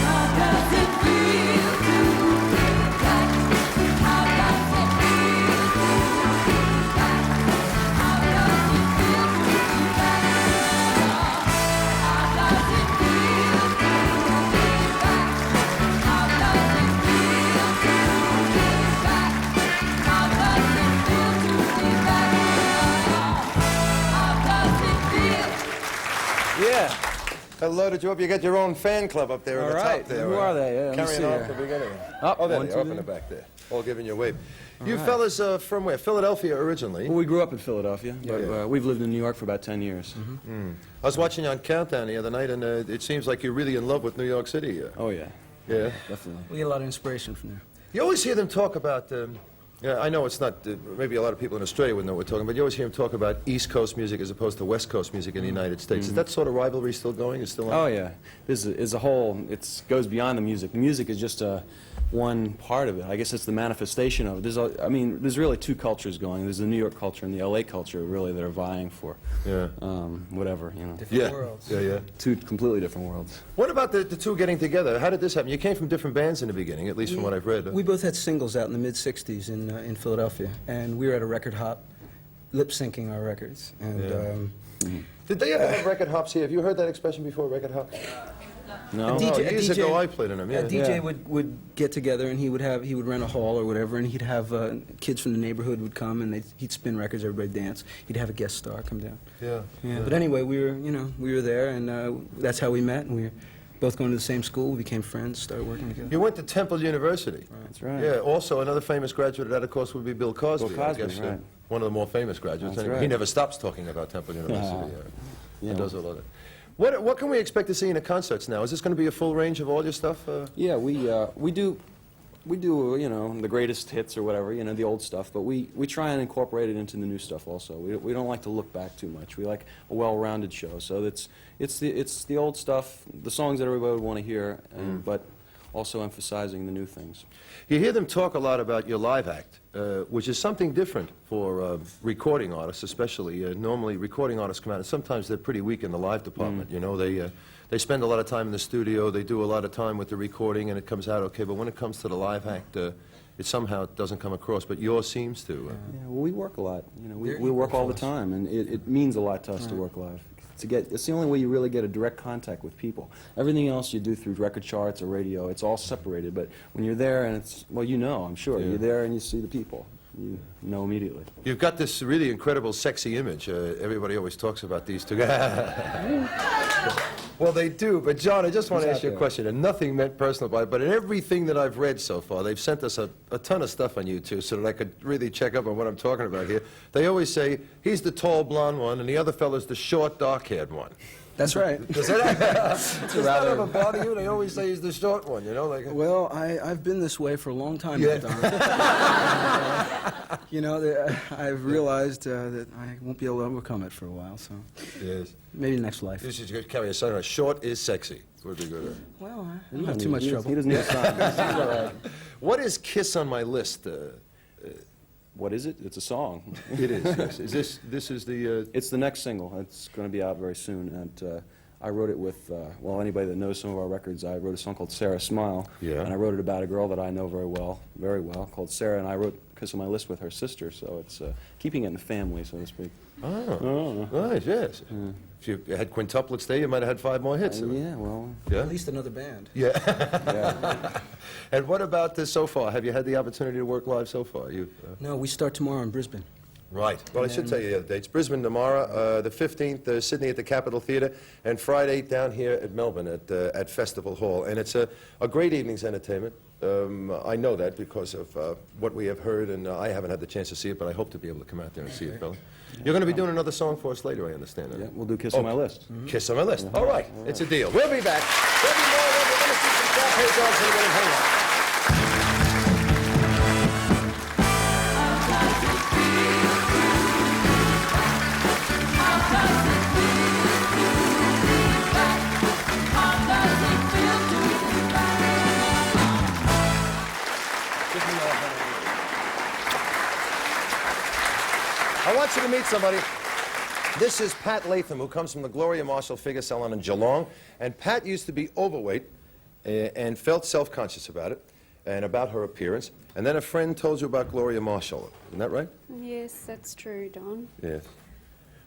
How does it feel to be back? Hello, did you hope you got your own fan club up there All at the right. top there? Who are they? Yeah, let me Carrying see off here. the beginning. Oh, there one, they two, are, up in three. the back there. All giving you a wave. You fellas from where? Philadelphia originally. Well, we grew up in Philadelphia, but Yeah. we've lived in New York for about 10 years. I was watching you on Countdown the other night, and it seems like you're really in love with New York City. Oh, yeah, Yeah. definitely. We get a lot of inspiration from there. You always hear them talk about, yeah, I know it's not, maybe a lot of people in Australia wouldn't know what we're talking about, but you always hear them talk about East Coast music as opposed to West Coast music in the United States. Is that sort of rivalry still going? Is still on? Oh, yeah. This is a whole, it goes beyond the music. The music is just one part of it. I guess it's the manifestation of it. There's really two cultures going. There's the New York culture and the LA culture, really, that are vying for Yeah. whatever, you know. Yeah. worlds. Yeah, yeah. Two completely different worlds. What about the two getting together? How did this happen? You came from different bands in the beginning, at least from what I've read. We both had singles out in the mid-'60s in Philadelphia, and we were at a record hop, lip-syncing our records. And Did they ever have record hops here? Have you heard that expression before, record hops? No? Years ago I played in them, yeah. A DJ Yeah. would get together, and he would rent a hall or whatever, and he'd have kids from the neighborhood would come, and he'd spin records, everybody dance. He'd have a guest star come down. Yeah. Yeah. But anyway, we were there, and that's how we met. And we were both going to the same school. We became friends, started working together. You went to Temple University. That's right. Yeah, also another famous graduate of that, of course, would be Bill Cosby. Bill Cosby, I guess, right. one of the more famous graduates. That's Anyway, right. He never stops talking about Temple University. Yeah. He does a lot of it. What can we expect to see in the concerts now? Is this going to be a full range of all your stuff? Yeah, we do, you know, the greatest hits or whatever, you know, the old stuff, but we try and incorporate it into the new stuff also. We don't like to look back too much. We like a well-rounded show. So it's the old stuff, the songs that everybody would want to hear, but also emphasizing the new things. You hear them talk a lot about your live act, which is something different for recording artists, especially. Normally, recording artists come out, and sometimes they're pretty weak in the live department. You know, they spend a lot of time in the studio, they do a lot of time with the recording, and it comes out okay. But when it comes to the live act, it somehow doesn't come across. But yours seems to. Yeah, well, we work a lot. You know, They're we work equal all the to us. time, and it means a lot to us to work live. It's the only way you really get a direct contact with people. Everything else you do through record charts or radio, it's all separated. But when you're there, and it's, well, you know, I'm sure, Yeah. you're there and you see the people. You know immediately. You've got this really incredible, sexy image. Everybody always talks about these two. Well, they do, but John, I just want to Who's ask you a out there? question, and nothing meant personal by it, but in everything that I've read so far, they've sent us a ton of stuff on YouTube so that I could really check up on what I'm talking about here. They always say, he's the tall, blonde one, and the other fella's the short, dark-haired one. That's right. Does that ever bother you? They always say he's the short one, you know? Like, Well, I've been this way for a long time Yeah. now, Don. You know, I've realized that I won't be able to overcome it for a while, so yes. maybe next life. You should carry a sign around. Short is sexy. Would be good. Well, I don't have too much trouble. He doesn't need a sign. What is Kiss on My List? What is it? It's a song. It is, yes. This is the... It's the next single. It's going to be out very soon. And I wrote it with, well, anybody that knows some of our records, I wrote a song called Sarah Smile. Yeah. And I wrote it about a girl that I know very well, called Sarah. And I wrote Kiss on My List with her sister. So it's keeping it in the family, so to speak. Oh, nice, yes. If you had quintuplets there, you might have had 5 more hits. Yeah, well, Yeah? At least another band. Yeah. yeah. And what about this so far? Have you had the opportunity to work live so far? No, we start tomorrow in Brisbane. Right. Well, I should tell you the other dates. Brisbane tomorrow, the 15th, Sydney at the Capitol Theatre, and Friday down here at Melbourne at Festival Hall. And it's a great evening's entertainment. I know that because of what we have heard, and I haven't had the chance to see it, but I hope to be able to come out there and see it, fella. You're going to be doing another song for us later, I understand. Yeah, we'll do Kiss on My List. Kiss on My List. All right. It's a deal. We'll be back. There'll be more. We're going to see some Scarface on, so we're going to hang on. I want you to meet somebody. This is Pat Latham, who comes from the Gloria Marshall figure salon in Geelong. And Pat used to be overweight and felt self-conscious about it and about her appearance. And then a friend told you about Gloria Marshall. Isn't that right? Yes, that's true, Don. Yes.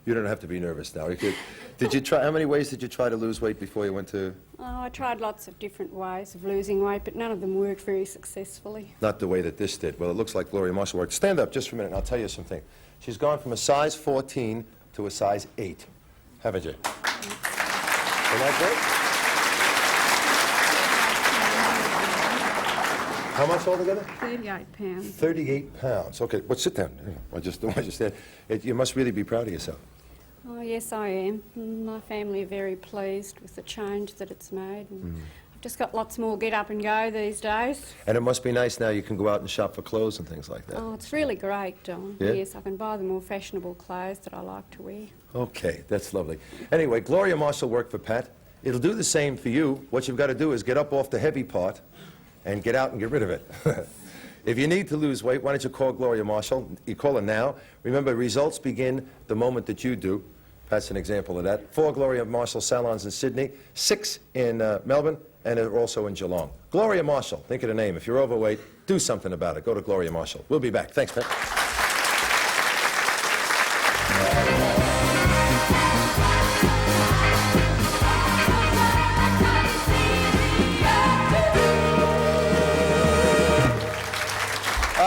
You don't have to be nervous now. Did you try? How many ways did you try to lose weight before you went to? Oh, I tried lots of different ways of losing weight, but none of them worked very successfully. Not the way that this did. Well, it looks like Gloria Marshall worked. Stand up just for a minute, and I'll tell you something. She's gone from a size 14 to a size 8, haven't you? Isn't that great? How much altogether? 38 pounds. 38 pounds. Okay, well, sit down. I just said, you must really be proud of yourself. Oh, yes, I am. My family are very pleased with the change that it's made. And I've just got lots more get up and go these days. And it must be nice now you can go out and shop for clothes and things like that. Oh, it's really great, Don. Yeah? Yes, I can buy the more fashionable clothes that I like to wear. Okay, that's lovely. Anyway, Gloria Marshall worked for Pat. It'll do the same for you. What you've got to do is get up off the heavy part and get out and get rid of it. If you need to lose weight, why don't you call Gloria Marshall? You call her now. Remember, results begin the moment that you do. That's an example of that. 4 Gloria Marshall salons in Sydney, 6 in Melbourne, and they're also in Geelong. Gloria Marshall, think of the name. If you're overweight, do something about it. Go to Gloria Marshall. We'll be back. Thanks, Pat.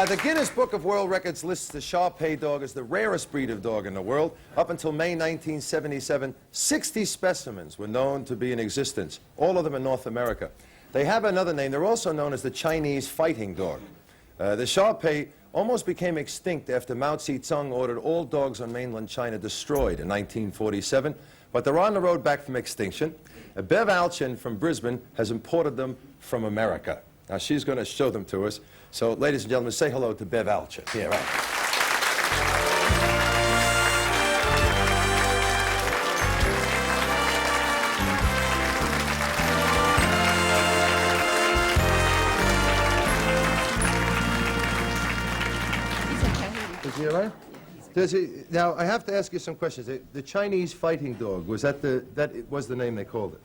The Guinness Book of World Records lists the Shar-Pei dog as the rarest breed of dog in the world. Up until May 1977, 60 specimens were known to be in existence, all of them in North America. They have another name. They're also known as the Chinese fighting dog. The Shar-Pei almost became extinct after Mao Zedong ordered all dogs on mainland China destroyed in 1947, but they're on the road back from extinction. Bev Alchin from Brisbane has imported them from America. Now, she's going to show them to us. So, ladies and gentlemen, say hello to Bev Alchin. Yeah, right. Is he all right? Does he, now, I have to ask you some questions. The Chinese fighting dog, was that was the name they called it?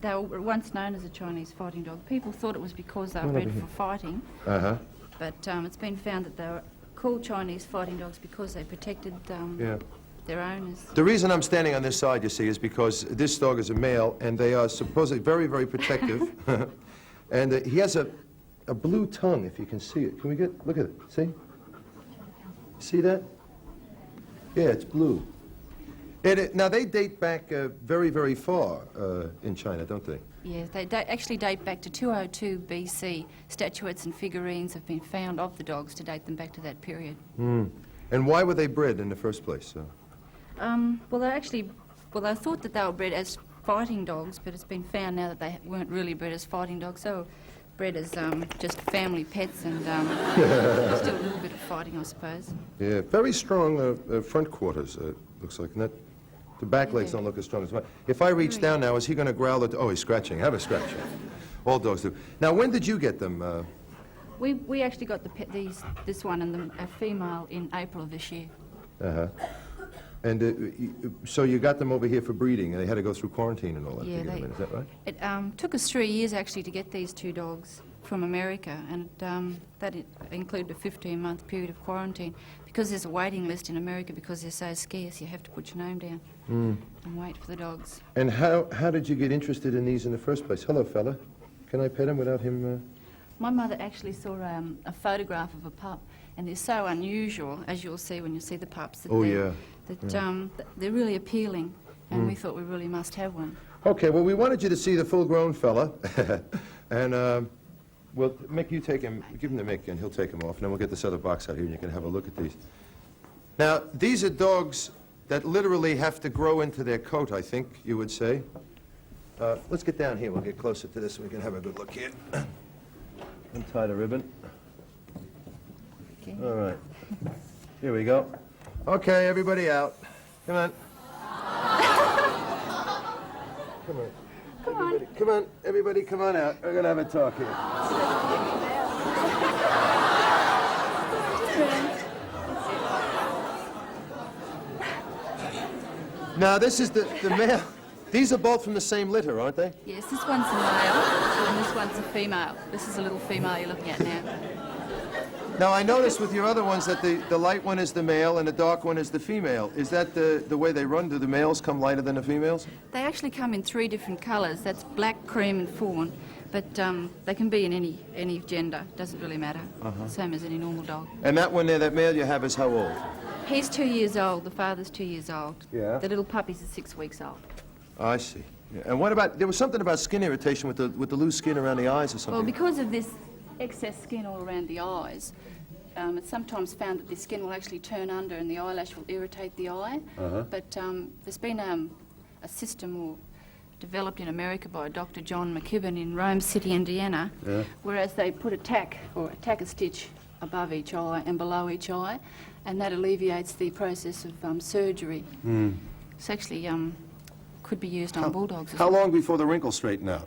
They were once known as a Chinese fighting dog. People thought it was because they were bred for fighting, Uh-huh. but it's been found that they were called Chinese fighting dogs because they protected their owners. The reason I'm standing on this side, you see, is because this dog is a male, and they are supposedly very, very protective. And he has a blue tongue, if you can see it. Can we look at it, see? See that? Yeah, it's blue. Now, they date back very, very far in China, don't they? Yeah, they actually date back to 202 BC. Statuettes and figurines have been found of the dogs to date them back to that period. And why were they bred in the first place? Well, they thought that they were bred as fighting dogs, but it's been found now that they weren't really bred as fighting dogs. They were bred as just family pets and still a little bit of fighting, I suppose. Yeah, very strong front quarters, looks like. And the back legs don't look as strong as mine. If I reach down now, is he going to growl at... Oh, he's scratching. Have a scratch. All dogs do. Now, when did you get them? We actually got this one and a female in April of this year. Uh-huh. And so you got them over here for breeding, and they had to go through quarantine and all that. Yeah, to get them in. Is that right? It took us 3 years actually to get these 2 dogs from America, and that included a 15-month period of quarantine. Because there's a waiting list in America because they're so scarce, you have to put your name down and wait for the dogs. And how did you get interested in these in the first place? Hello, fella. Can I pet him without him... My mother actually saw a photograph of a pup, and they're so unusual, as you'll see when you see the pups, that they're really appealing, and we thought we really must have one. Okay, well, we wanted you to see the full-grown fella, and well, Mick, you take him, give him to Mick, and he'll take him off, and then we'll get this other box out here, and you can have a look at these. Now, these are dogs that literally have to grow into their coat, I think you would say. Let's get down here. We'll get closer to this, and we can have a good look here. Untie the ribbon. Okay. All right. Here we go. Okay, everybody out. Come on. Come on. Come on, everybody, come on out. We're going to have a talk here. Now, this is the male. These are both from the same litter, aren't they? Yes, this one's a male, and this one's a female. This is a little female you're looking at now. Now, I noticed with your other ones that the light one is the male and the dark one is the female. Is that the way they run? Do the males come lighter than the females? They actually come in 3 different colours. That's black, cream and fawn. But they can be in any gender. Doesn't really matter. Same as any normal dog. And that one there, that male you have, is how old? He's 2 years old. The father's 2 years old. Yeah. The little puppy's 6 weeks old. I see. Yeah. And what about, there was something about skin irritation with the loose skin around the eyes or something. Well, because of this excess skin all around the eyes, it's sometimes found that the skin will actually turn under and the eyelash will irritate the eye. But there's been a system developed in America by Dr. John McKibben in Rome City, Indiana, whereas they put a tack or a stitch above each eye and below each eye, and that alleviates the process of surgery. It's actually could be used on bulldogs. How long before the wrinkles straighten out?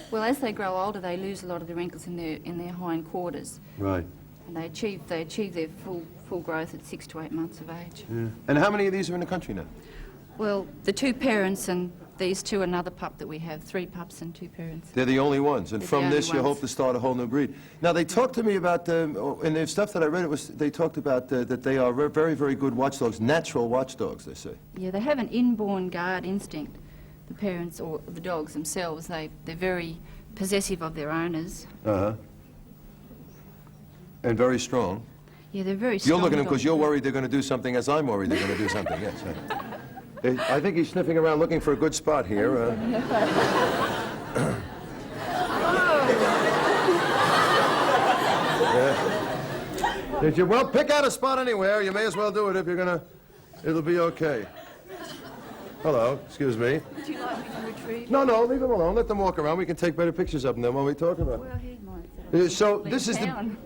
Well, as they grow older, they lose a lot of the wrinkles in their hind quarters. Right. And they achieve their full growth at 6 to 8 months of age. Yeah. And how many of these are in the country now? Well, the 2 parents and these 2, another pup that we have, 3 pups and 2 parents. They're the only ones, and They're from the this only you ones. hope to start a whole new breed. Now they talked to me about, in the stuff that I read, they talked about that they are very, very good watchdogs, natural watchdogs, they say. Yeah, they have an inborn guard instinct, the parents or the dogs themselves. They're very possessive of their owners. And very strong. Yeah, they're very strong. You're looking at them because dogs. you're worried they're going to do something, as I'm worried they're going to do something, yes. I think he's sniffing around looking for a good spot here. Did you, well, pick out a spot anywhere. You may as well do it if you're going to, it'll be okay. Hello, excuse me. Would you like me to retrieve? No, leave them alone. Let them walk around. We can take better pictures of them. What are we talking about? Well, he might. So this is the... Town.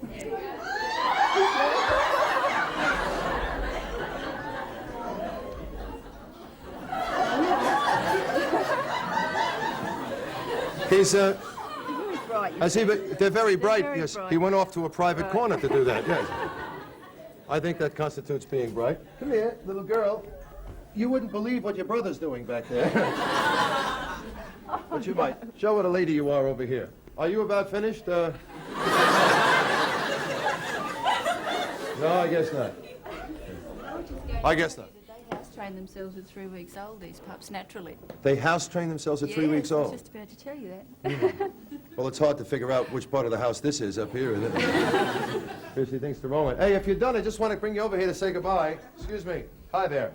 He's, Right. I see, but they're very bright. very Yes, bright. he went off to a private corner to do that, yes. I think that constitutes being bright. Come here, little girl. You wouldn't believe what your brother's doing back there. But you might. Show what a lady you are over here. Are you about finished? No, I guess not. I guess not. They house train themselves at 3 weeks old, these pups, naturally. They house train themselves at 3 weeks I was old. just about to tell you that. Well, it's hard to figure out which part of the house this is up here, isn't it? Here she thinks the wrong one. Hey, if you're done, I just want to bring you over here to say goodbye. Excuse me. Hi there.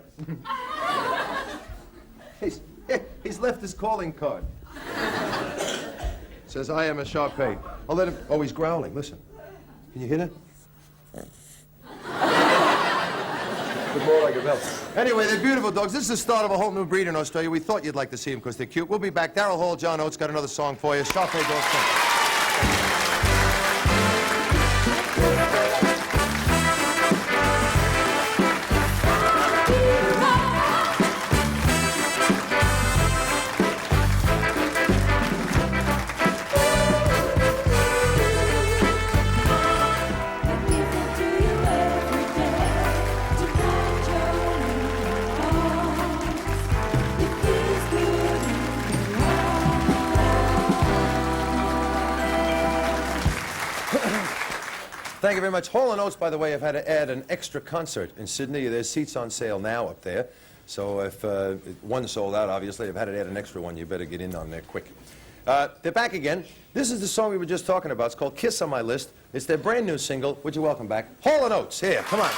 He's left his calling card. Says, I am a Shar-Pei. I'll let him... Oh, he's growling. Listen. Can you hear that? It's more like a bell. Anyway, they're beautiful dogs. This is the start of a whole new breed in Australia. We thought you'd like to see them because they're cute. We'll be back. Daryl Hall, John Oates got another song for you. Shar-Pei dogs. Thank you very much. Hall & Oates, by the way, have had to add an extra concert in Sydney. There's seats on sale now up there. So if one sold out, obviously, they've had to add an extra one. You better get in on there quick. They're back again. This is the song we were just talking about. It's called Kiss on My List. It's their brand new single. Would you welcome back? Hall & Oates. Here, come on.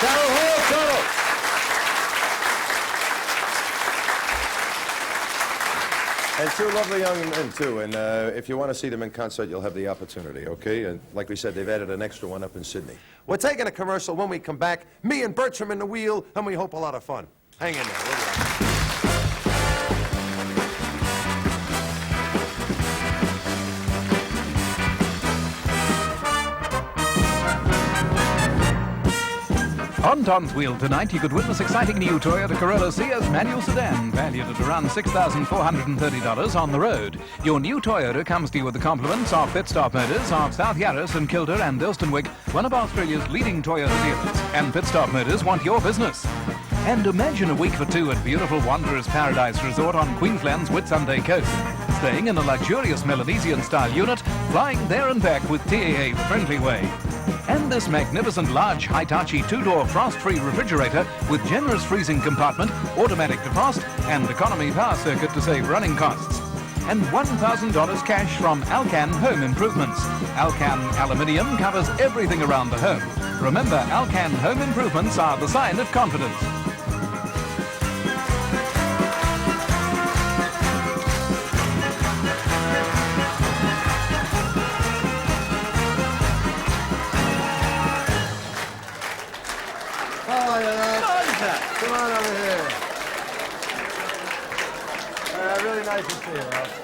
Carol Hall, Carol. And two lovely young men, too. And if you want to see them in concert, you'll have the opportunity, okay? And like we said, they've added an extra one up in Sydney. We're taking a commercial. When we come back, me and Bertram in the wheel, and we hope a lot of fun. Hang in there. We'll be right back. On Tom's Wheel tonight, you could witness exciting new Toyota Corolla Ciaz manual sedan, valued at around $6,430 on the road. Your new Toyota comes to you with the compliments of Pit Stop Motors of South Yarra, St Kilda and Elstonwick, one of Australia's leading Toyota dealers. And Pit Stop Motors want your business. And imagine a week for two at beautiful Wanderers Paradise Resort on Queensland's Whitsunday coast. Staying in a luxurious Melanesian-style unit, flying there and back with TAA the friendly way. And this magnificent large Hitachi two-door frost-free refrigerator with generous freezing compartment, automatic defrost and economy power circuit to save running costs. And $1,000 cash from Alcan Home Improvements. Alcan Aluminium covers everything around the home. Remember, Alcan Home Improvements are the sign of confidence. Come on over here. Really nice to see you, Ralph.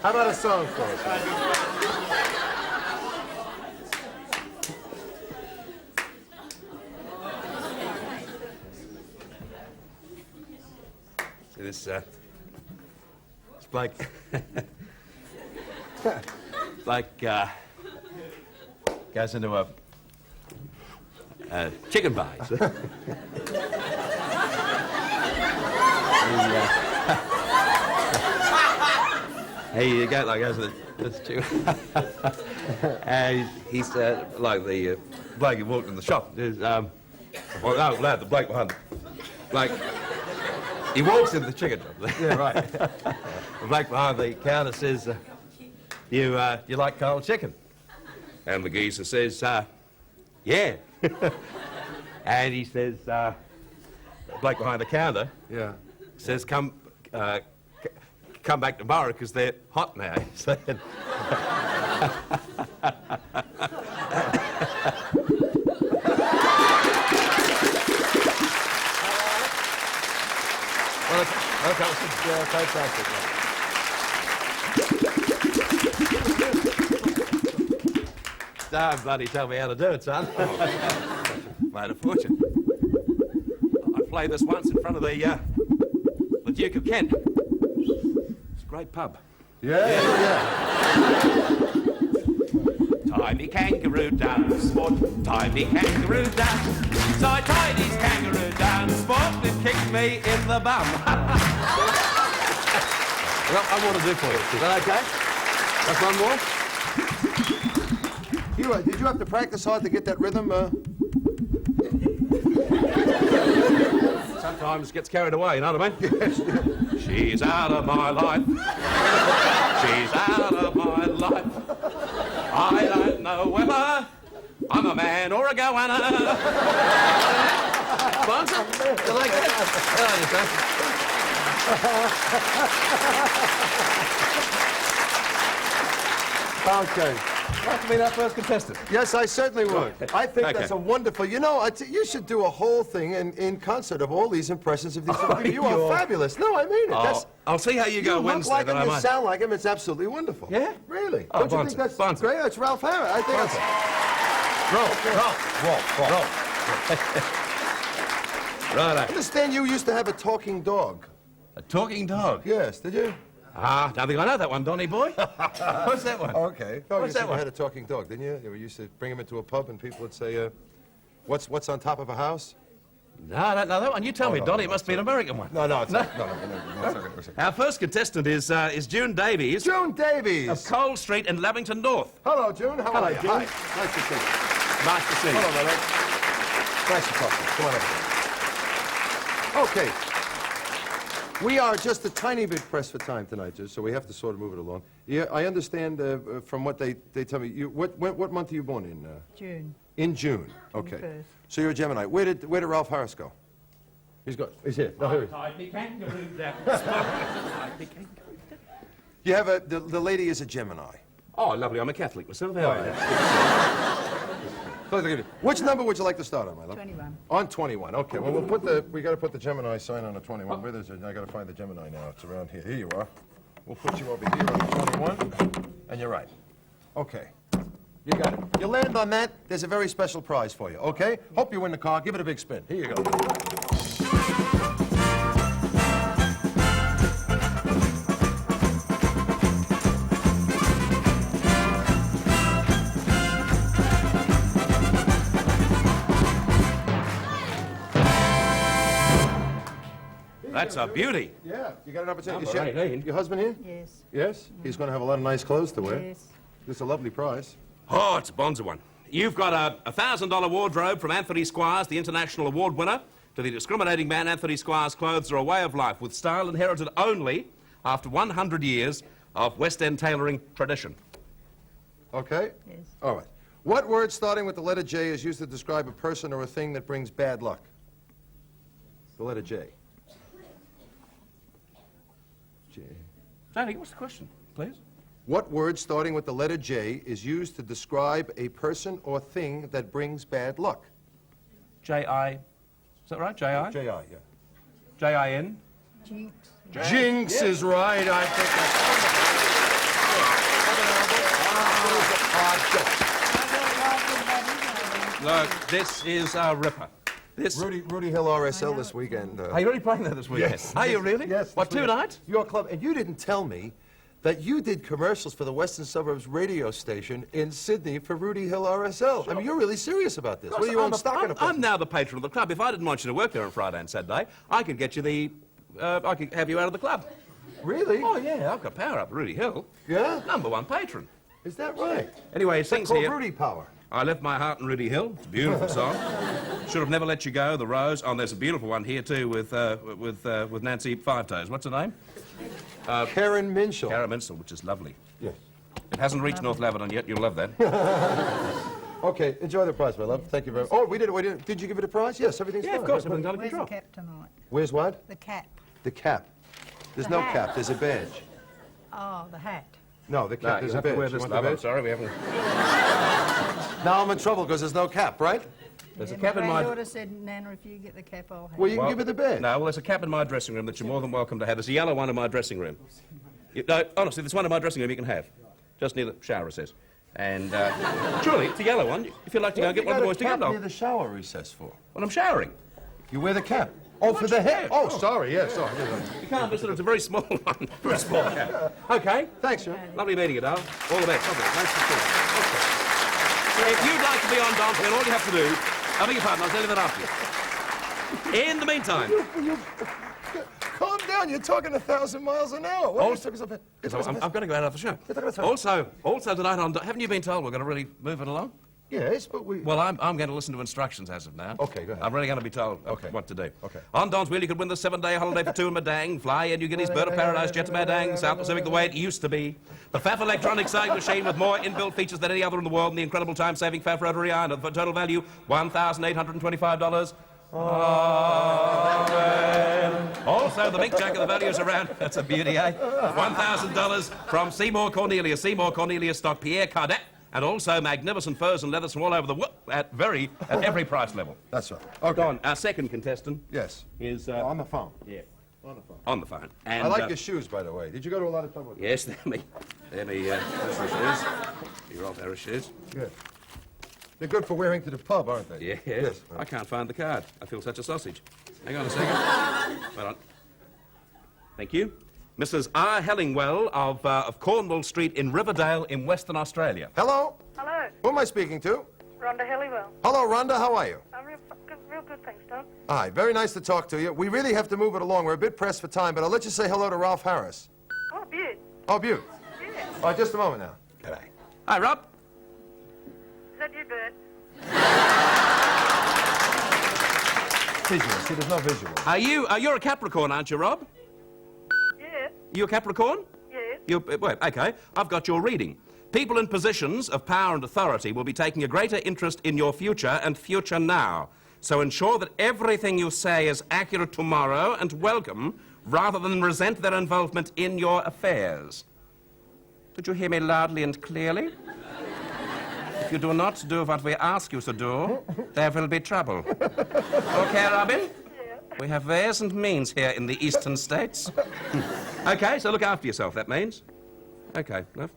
How about a song for us? See this bloke. Goes into a chicken bar. Hey, you go like goes to this chicken, and he's like the bloke who walked in the shop. There's well, no, lad, the bloke behind, like he walks into the chicken shop. Yeah, right. The bloke behind the counter says, "You like cold chicken?" And the geezer says, "Yeah." And he says, the bloke behind the counter, Yeah. says, "Come back tomorrow because they're hot now." He said. Well, okay, it's fantastic. Don't bloody tell me how to do it, son. Made a fortune. I played this once in front of the Duke of Kent. It's a great pub. Yeah. Tie me kangaroo down, sport. Tie me kangaroo down. So I tied his kangaroo down, sport. It kicked me in the bum. Well, I want to do for you. Is that okay? That's one more. Did you have to practice hard to get that rhythm? Sometimes gets carried away, you know what I mean? She's out of my life. She's out of my life. I don't know whether I'm a man or a goanna. Sponsor? You like that? Okay. Like to be our first contestant. Yes, I certainly would. Okay. I think Okay. that's a wonderful... You know, you should do a whole thing in concert of all these impressions of these people. You are fabulous. No, I mean it. That's, I'll see how you go you Wednesday. look like then him, I you might. sound like him. It's absolutely wonderful. Yeah? Really? Oh, Don't you Bonzo, think that's Bonzo. great? That's Ralph Harris. I think that's... Righto. I understand you used to have a talking dog. A talking dog? Yes, did you? Don't think I know that one, Donny boy. What's that one? Okay. Oh, What's you that one? had a talking dog, didn't you? You used to bring him into a pub and people would say, what's on top of a house? No, I don't know that one. You tell me, no, Donny. no, It must be an American one. No, it's not. No, it's okay. Our first contestant is June Davies June Davies. of Cole Street in Lavington North. Hello, June. How are you? June. Hi. Nice to see you. Nice to see you. Hello, Leonard. Nice to talk to you. Come on over. Okay. We are just a tiny bit pressed for time tonight, so we have to sort of move it along. Yeah, I understand from what they tell me. What month are you born in? June. In June. Okay. 21st. So you're a Gemini. Where did Ralph Harris go? He's here. No, here he is. You have the lady is a Gemini. Oh, lovely. I'm a Catholic myself. How are you? Which number would you like to start on, my love? 21. On 21. Okay. Well, we got to put the Gemini sign on the 21. Where is it? I got to find the Gemini now. It's around here. Here you are. We'll put you over here on the 21, and you're right. Okay. You got it. You land on that, there's a very special prize for you, okay? Hope you win the car. Give it a big spin. Here you go. That's a beauty. Yeah, you got an opportunity. Number 18. Your husband here? Yes. Yes? He's going to have a lot of nice clothes to wear. Yes. This is a lovely prize. Oh, it's a bonza one. You've got a $1,000 wardrobe from Anthony Squires, the international award winner. To the discriminating man, Anthony Squires' clothes are a way of life with style inherited only after 100 years of West End tailoring tradition. Okay? Yes. All right. What word starting with the letter J is used to describe a person or a thing that brings bad luck? The letter J. J. Danny, what's the question, please? What word starting with the letter J is used to describe a person or thing that brings bad luck? J-I... Is that right? J-I? J-I, yeah. J-I-N? Jinx. Jinx is right. I think Look, this is a ripper. This... Rudy Hill RSL this weekend. Are you really playing that this weekend? Yes. Are you really? Yes. What, 2 nights? Your club. And you didn't tell me that you did commercials for the Western Suburbs radio station in Sydney for Rudy Hill RSL. I mean, you're really serious about this. What do you own stock in a I'm now the patron of the club. If I didn't want you to work there on Friday and Saturday, I could get you the... I could have you out of the club. Really? Oh, yeah, I've got power up Rudy Hill. Yeah? #1 patron. Is that right? Anyway, he Is that sings called here... Rudy Power? I left my heart in Rudy Hill. It's a beautiful song. Should have never let you go. The Rose. Oh, and there's a beautiful one here too with Nancy Five Toes. What's her name? Karen Minshall. Karen Minshall, which is lovely. Yes. It hasn't reached North Lavendon yet. You'll love that. Okay, enjoy the prize, my love. Thank you very much. Oh, we did. Did you give it a prize? Yes, everything's Yeah, fine. of course. Right. Everything's under Where's the control. cap tonight? Where's what? The cap. The cap. There's The no hat. cap. There's a badge. Oh, the hat. No, the cap. No, there's you a have to badge. wear You this, want the love. I'm badge? sorry, we haven't... Now I'm in trouble because there's no cap, right? There's a Yeah, cap in my my... granddaughter said, Nana, if you get the cap, I'll have Well, it. you can give her the badge. No, well, there's a cap in my dressing room that you're more than welcome to have. There's a yellow one in my dressing room. No, honestly, there's one in my dressing room you can have. Just near the shower recess. And, surely, it's a yellow one. If you'd like to go and get one of the boys to get near along. the shower recess for? When I'm showering. You wear the cap. Oh, for the head. Oh, sorry. Yes. Oh, You can't miss it. It's a very small one. Very small cap. Okay. Thanks, sir. Lovely meeting you, darling. All the best. Lovely. Nice to see you. Okay. So if you'd like to be on Dance Wheel, all you have to do... I beg your pardon, I'll tell you that after you. In the meantime... Calm down. You're talking 1,000 miles an hour. Why Oh, are you talking so fast? I've got to go out of the show. Also tonight on... Haven't you been told we're going to really move it along? Yes, but we... Well, I'm going to listen to instructions as of now. Okay, go ahead. I'm really going to be told Okay. what to do. Okay. On Don's Wheel, you could win the 7-day holiday for 2 in Madang, fly Air New Guinea's Bird of Paradise, jet to Madang, South Pacific the way it used to be. The FAF electronic sewing machine with more inbuilt features than any other in the world, and the incredible time-saving FAF rotary iron for a total value $1,825. Also, the mink jacket, the value is around, that's a beauty, eh? $1,000 from Seymour Cornelius stock, Pierre Cardet, and also magnificent furs and leathers from all over the world at every price level. That's right. Okay. Don, our second contestant Yes. is... On the phone. Yeah, On the phone. on the phone. And, I like your shoes, by the way. Did you go to a lot of trouble with them? Yes, they're me that's my shoes. Your old Harris shoes. Good. They're good for wearing to the pub, aren't they? Yeah, Yes. I can't find the card. I feel such a sausage. Hang on a second. Hold on. Thank you. Mrs. R. Hellingwell of Cornwall Street in Riverdale in Western Australia. Hello? Hello, Who am I speaking to? Rhonda Helliwell. Hello, Rhonda. How are you? I'm real good, thanks, Doc. Hi. Very nice to talk to you. We really have to move it along. We're a bit pressed for time, but I'll let you say hello to Ralph Harris. Oh, Butte. Oh, Butte. Yeah. All right, just a moment now. G'day. Hi, Rob. Is that you, Bert? Visual. See, there's no visual. You're a Capricorn, aren't you, Rob? You a Capricorn? Yes. Well, okay, I've got your reading. People in positions of power and authority will be taking a greater interest in your future and future now. So ensure that everything you say is accurate tomorrow and welcome, rather than resent their involvement in your affairs. Did you hear me loudly and clearly? If you do not do what we ask you to do, there will be trouble. Okay, Robin? We have ways and means here in the eastern states. Okay, so look after yourself, that means. Okay, love.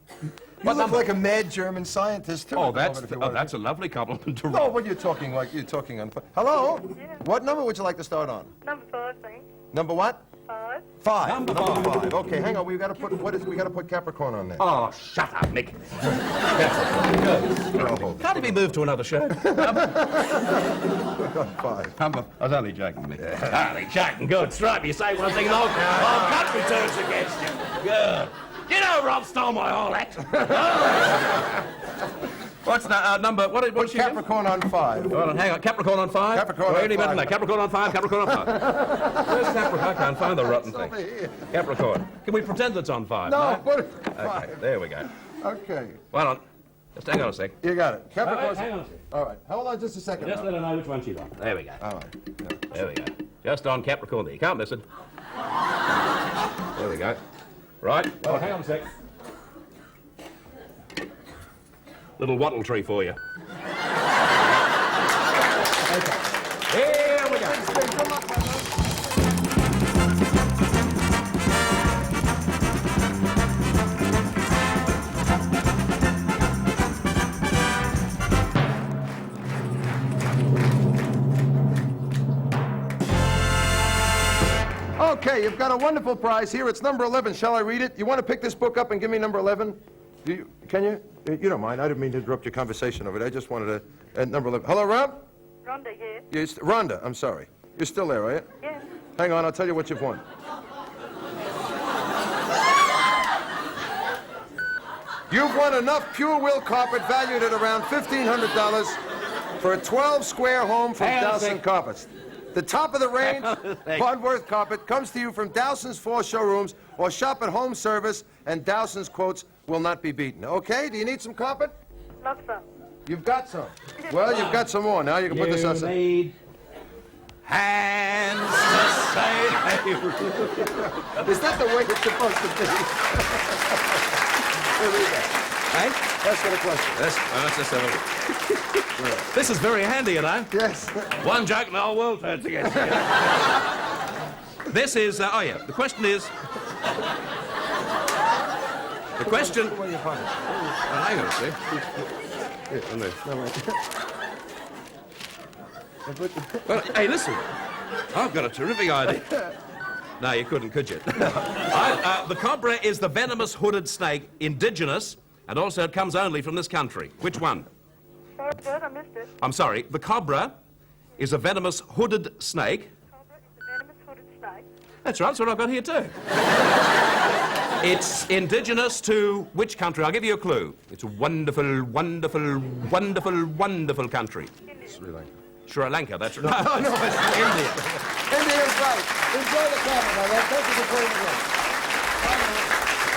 You look like a mad German scientist, too. Oh, at the moment, if you wanted that's to. a lovely compliment to No, Rob. what you're talking on... Hello? Yeah. What number would you like to start on? Number 5, thanks. Number what? 5. 5. Number five. Okay, hang on. We got to put Capricorn on there. Oh, shut up, Nick. Can't he be moved to another show? 5. I was only joking, Nick. Only joking. Good. Stripe, you say one thing and all country turns against you. Good. You know Rob stole my whole act. What's that number? What's your Capricorn on 5. Hold on, hang on. Capricorn on 5? Capricorn on Really better than 5. that. Capricorn on 5, Capricorn on 5. Where's Capricorn? I can't find the rotten thing. Over here. Capricorn. Can we pretend it's on 5? No, put it on Okay, 5. there we go. Okay. Hold on. Just hang on a sec. You got it. Capricorn. Hang on a sec. All right. Hold on just a second. Just now. let her know which one she's on. There we go. All right. There we go. Just on Capricorn there. You can't miss it. There we go. Right. Well, hang on a sec. Little wattle tree for you. Okay. Here we go. Okay, you've got a wonderful prize here. It's number 11. Shall I read it? You want to pick this book up and give me number 11? Can you? You don't mind. I didn't mean to interrupt your conversation over there. I just wanted to... number 11. Hello, Rob? Rhonda here. Yes, Rhonda, I'm sorry. You're still there, are you? Yeah. Hang on, I'll tell you what you've won. You've won enough pure will carpet valued at around $1,500 for a 12-square home from Hang on a Dowson sec. Carpets. The top of the range, Farnworth Carpet, comes to you from Dowson's 4 showrooms, or shop at home service, and Dowson's quotes will not be beaten. Okay, do you need some carpet? Love some. You've got some. Well, you've got some more. Now you can put this outside. need hands to say Is that the way it's supposed to be? Here we go. Hey? That's got a question. This is very handy, you know. Yes. One joke and the whole world turns against you. This is, oh yeah, the question is... The question... Where you find it? Hang on a sec. Well, hey, listen. I've got a terrific idea. No, you couldn't, could you? The cobra is the venomous hooded snake, indigenous, and also it comes only from this country. Which one? Sorry, Bert, I missed it. I'm sorry. The cobra is a venomous hooded snake. Cobra is a venomous hooded snake. That's right, that's what I've got here too. It's indigenous to which country? I'll give you a clue. It's a wonderful, wonderful, wonderful, wonderful country. Sri Lanka. Sri Lanka, that's right. No, it's India. India's right. Enjoy the carpet, my love. Thank you for playing the game.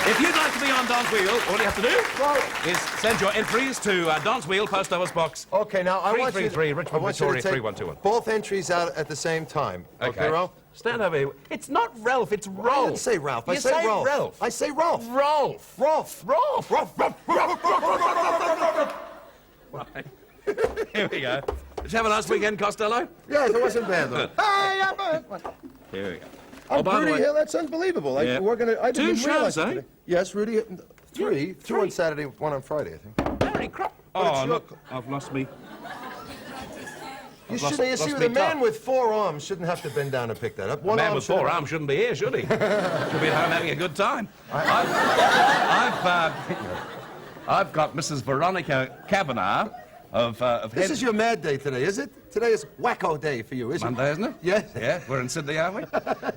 If you'd like to be on Don's Wheel, all you have to do is send your entries to Don's Wheel, Post Office Box. Okay, now I want you 333, Richmond, Victoria, take 3121. both entries out at the same time. Okay, Ralph? Stand over here. It's not Ralph, it's Rolf. I didn't say Ralph. I You say Ralph. Ralph. I say Ralph. Rolf. Rolf. Rolf. Right. Here we go. Did you have a nice weekend, Costello? Yes, it wasn't bad, though. Hey, Here we go. I'm by the Rudy way- Hill. That's unbelievable. Yeah. We're gonna. I didn't Two even realize shows, it eh? today. Yes, Rudy. 3. 2 on Saturday, 1 on Friday, I think. Harry Crop. it's Oh, your- look, I've lost me. You lost- see, lost with me a man top. with 4 arms shouldn't have to bend down and pick that up. A One man arm with should 4 have- arms shouldn't be here, should he? Should be at home having a good time. I've got Mrs. Veronica Kavanagh of This is your mad day today, is it? Today is wacko day for you, isn't it? Monday, isn't it? Yes. Yeah, we're in Sydney, aren't we?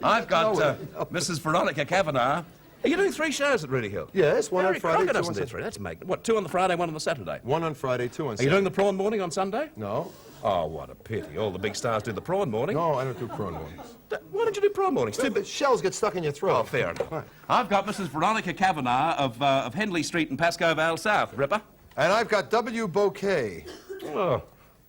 I've got No. Mrs. Veronica Kavanagh. Are you doing 3 shows at Rudy Hill? Yes, 1 on Harry Friday, Crocker 2 doesn't on do Saturday. 3. That's make what 2 on the Friday, 1 on the Saturday. 1 on Friday, 2 on Are you Saturday. doing the prawn morning on Sunday? No. Oh, what a pity. All the big stars do the prawn morning. No, I don't do prawn mornings. Why don't you do prawn mornings? The shells get stuck in your throat. Oh, fair enough. I've got Mrs. Veronica Kavanagh of Henley Street in Pascoe Vale South. Ripper? And I've got W. Bouquet. Oh.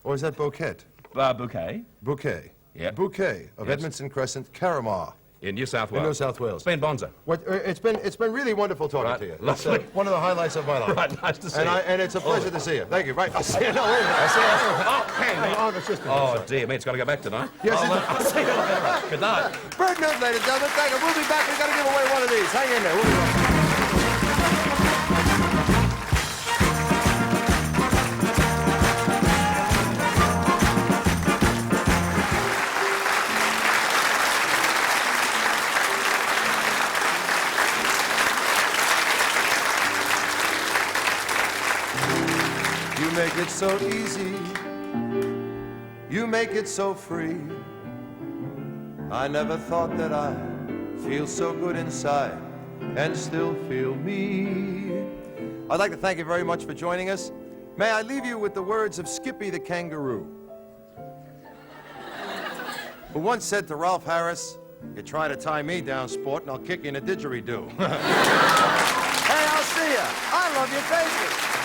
Or is that Bouquet? Bouquet. Bouquet. Yeah. Bouquet of Yes. Edmondson Crescent, Caramar. In New South Wales. In New South Wales. Spain Bonza. It's been really wonderful talking Right. to you. Lovely. It's one of the highlights of my life. Right, nice to see you. And it's a pleasure to see you. Thank you. Right, I'll see you. No, wait a minute. I'll see you. Oh, the sister. Oh, dear me, it's got to go back tonight. Yes, I'll see you later. Good night. Bird Note, ladies and gentlemen. Thank you. We'll be back. We've got to give away one of these. Hang in there. We'll be right back. You make it so easy. You make it so free. I never thought that I'd feel so good inside and still feel me. I'd like to thank you very much for joining us. May I leave you with the words of Skippy the kangaroo, who once said to Ralph Harris, "You try to tie me down, sport, and I'll kick you in a didgeridoo." Hey, I'll see ya. I love your faces.